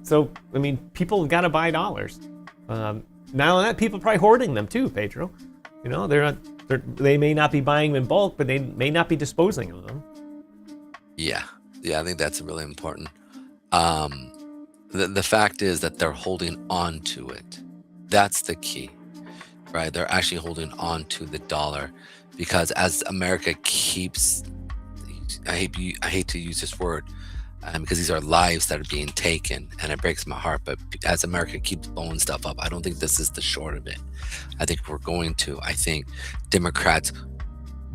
Speaker 1: So, I mean, people got to buy dollars. Now that people are probably hoarding them too, Pedro. They may not be buying them in bulk, but they may not be disposing of them.
Speaker 2: Yeah, I think that's really important. The fact is that they're holding on to it. That's the key, right? They're actually holding on to the dollar, because as America keeps, I hate to use this word, because these are lives that are being taken, and it breaks my heart. But as America keeps blowing stuff up, I don't think this is the short of it. I think I think Democrats,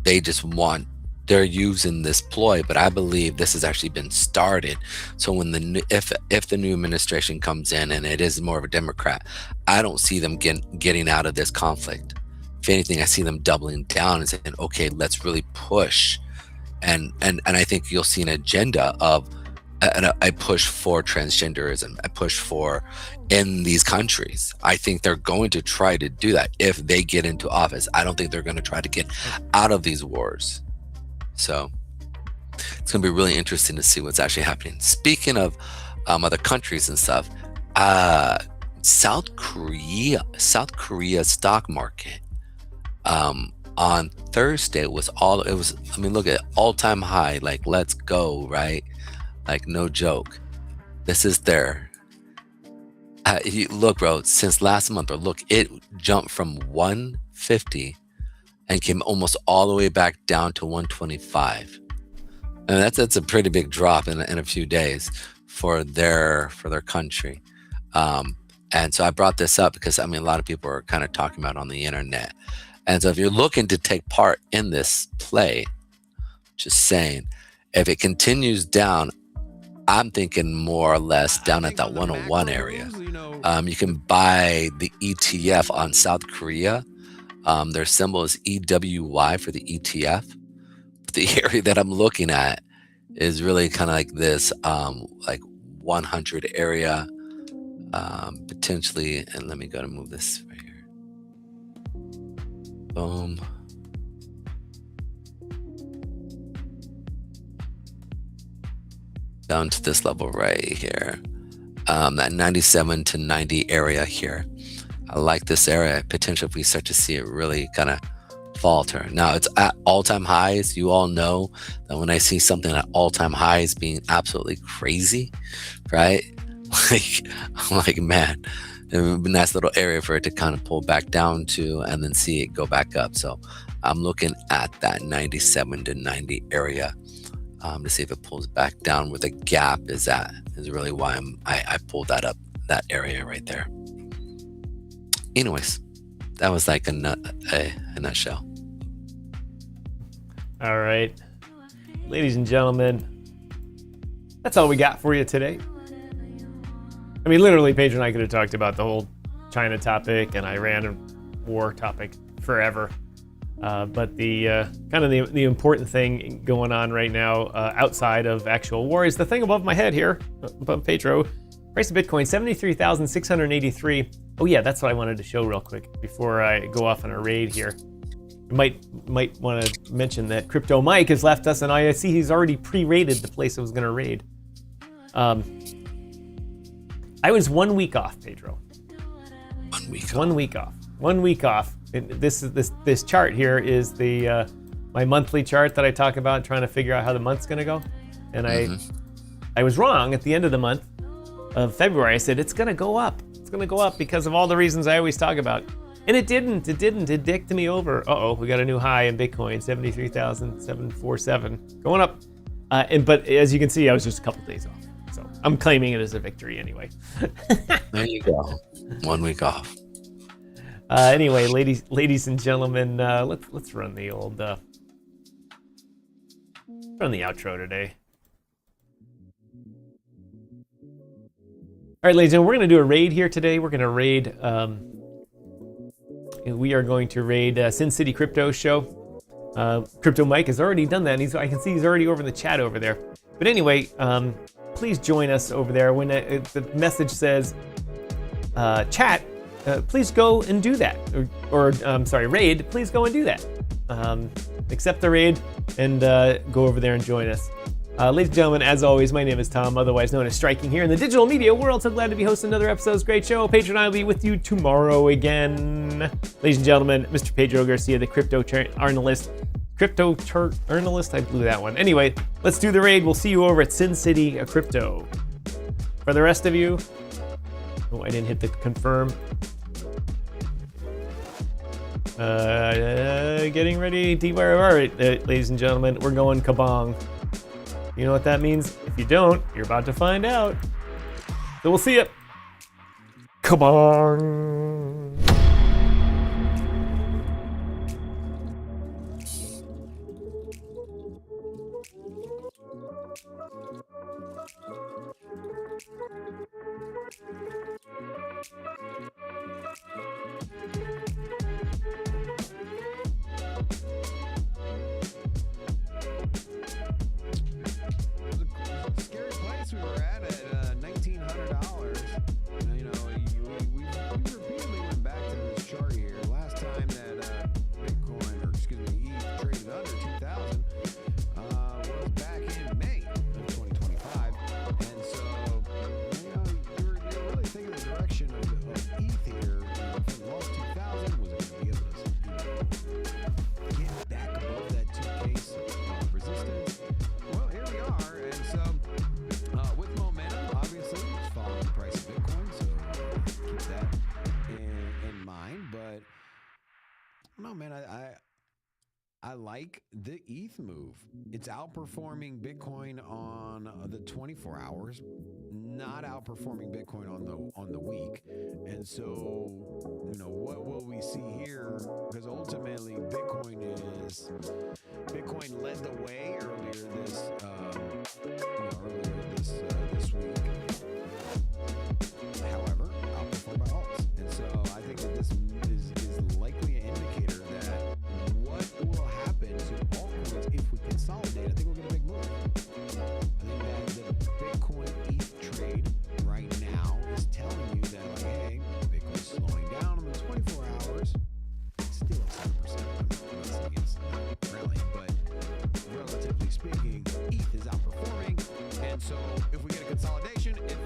Speaker 2: they're using this ploy, but I believe this has actually been started. So if the new administration comes in and it is more of a Democrat, I don't see them getting out of this conflict. If anything, I see them doubling down and saying, okay, let's really push. And I think you'll see an agenda of a push for transgenderism, a push for in these countries. I think they're going to try to do that if they get into office. I don't think they're going to try to get out of these wars. So it's going to be really interesting to see what's actually happening. Speaking of other countries and stuff, South Korea stock market on Thursday was look at all-time high, like, let's go, right? Like, no joke. This is there. Look, bro, since last month, it jumped from 150 and came almost all the way back down to 125. And that's a pretty big drop in a few days for their country. And so I brought this up because, a lot of people are kind of talking about it on the internet. And so if you're looking to take part in this play, just saying, if it continues down, I'm thinking more or less down at that 101 area. You can buy the ETF on South Korea. Their symbol is EWY for the ETF. The area that I'm looking at is really kind of like this, like 100 area, potentially. And let me go to move this right here. Boom. Down to this level right here, that 97 to 90 area here. I like this area. Potentially, if we start to see it really kind of falter. Now it's at all-time highs. You all know that when I see something at all-time highs being absolutely crazy, right? I'm like, man, it would be a nice little area for it to kind of pull back down to, and then see it go back up. So I'm looking at that 97 to 90 area. To see if it pulls back down where the gap is at, is really why I pulled that up, that area right there. Anyways, that was like a nutshell.
Speaker 1: All right, ladies and gentlemen, that's all we got for you today. Literally, Pedro and I could have talked about the whole China topic and Iran and war topic forever. But the kind of the important thing going on right now outside of actual war is the thing above my head here, above Petro. Price of Bitcoin, 73,683. Oh yeah, that's what I wanted to show real quick before I go off on a raid here. You might want to mention that Crypto Mike has left us, and I see he's already pre-rated the place I was going to raid. I was 1 week off, Pedro.
Speaker 2: 1 week.
Speaker 1: 1 week off. 1 week off. This chart here is the my monthly chart that I talk about, trying to figure out how the month's going to go. And I was wrong at the end of the month of February. I said it's going to go up. It's going to go up because of all the reasons I always talk about. And it didn't. It dicked me over. Uh-oh, we got a new high in Bitcoin, 73,747, going up. But as you can see, I was just a couple days off. So I'm claiming it as a victory anyway.
Speaker 2: There you go. 1 week off.
Speaker 1: Anyway, ladies and gentlemen, let's run the old run the outro today. All right, ladies and gentlemen, we're going to do a raid here today. We're going to raid. We are going to raid Sin City Crypto Show. Crypto Mike has already done that, and I can see he's already over in the chat over there. But anyway, please join us over there. When the message says chat, please go and do that. Or raid, please go and do that. Accept the raid and go over there and join us. Ladies and gentlemen, as always, my name is Tom, otherwise known as Striking, here in the digital media world. So glad to be hosting another episode of this great show. Pedro and I will be with you tomorrow again. Ladies and gentlemen, Mr. Pedro Garcia, the Crypto Analyst. Analyst, I blew that one. Anyway, let's do the raid. We'll see you over at Sin City Crypto. For the rest of you, I didn't hit the confirm. Getting ready, DYOR. All right, ladies and gentlemen, we're going kabong. You know what that means? If you don't, you're about to find out. So we'll see you. Come on.
Speaker 3: Scary place we were at $1,900. You know, we repeatedly went back to this chart here. Last time that Bitcoin, or excuse me, ETH traded under 2,000 was back in May of 2025. And so, you know, you're really thinking the direction of ETH here. If it lost 2,000, was it going to be able to get back above that 2K resistance? Well, here we are, and so with momentum, obviously, it's following the price of Bitcoin, so keep that in mind. But no, man, I like the ETH move. It's outperforming Bitcoin on the 24 hours, not outperforming Bitcoin on the week. And so, you know, what will we see here? Because ultimately, Bitcoin led the way earlier this week. However, outperformed by alts. And so I think that this is likely an indicator that what will happen to altcoins if we consolidate. I think we're going to make moves. I think that the Bitcoin ETH trade right now is telling you that, like, hey, Bitcoin's slowing down on the 24 hours. It's still up 7%. I'm not saying it's not rallying, but relatively speaking, ETH is outperforming. And so if we get a consolidation, if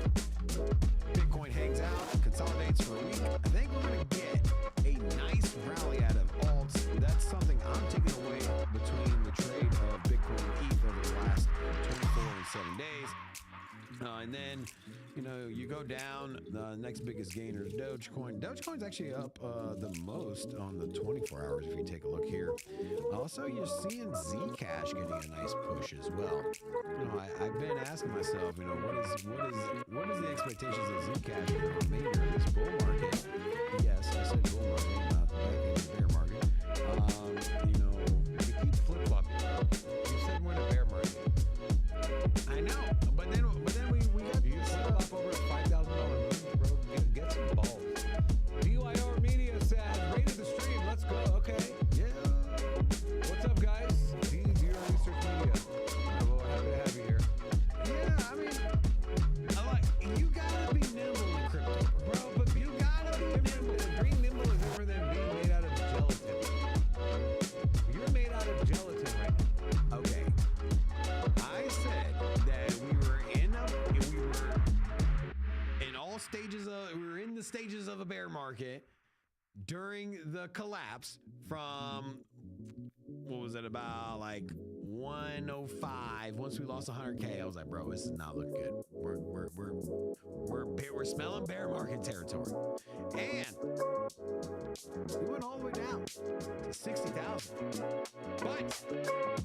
Speaker 3: Bitcoin hangs out, consolidates for a week, I think we're going to get a nice rally out of alts. That's something I'm taking away between the trade of Bitcoin and ETH over the last 24 and 7 days. And then, you know, you go down, the next biggest gainer is Dogecoin. Dogecoin's actually up the most on the 24 hours if you take a look here. Also, you're seeing Zcash getting a nice push as well. You know, I've been asking myself, you know, what is the expectations of Zcash for the remainder of this bull market? Yes, I said bull market, not back in the bear market. You know, we keep flip-flopping. You said we're in a bear market. I know, but then we got you flip up over a $5,000 move, bro. Get some balls. DYOR Media says rated the stream. Let's go. Okay. Yeah. What's up, guys? DYOR Research Media. Well, happy to have you here. Yeah, I mean, you gotta be nimble in crypto, bro. But you gotta be nimble. Being nimble is different than being made out of gelatin. You're made out of gelatin right now. Okay. I said that we were in the stages of a bear market during the collapse from, what was it, about like 105. Once we lost 100K, I was like, bro, this is not looking good. We're smelling bear market territory. And we went all the way down to 60,000. But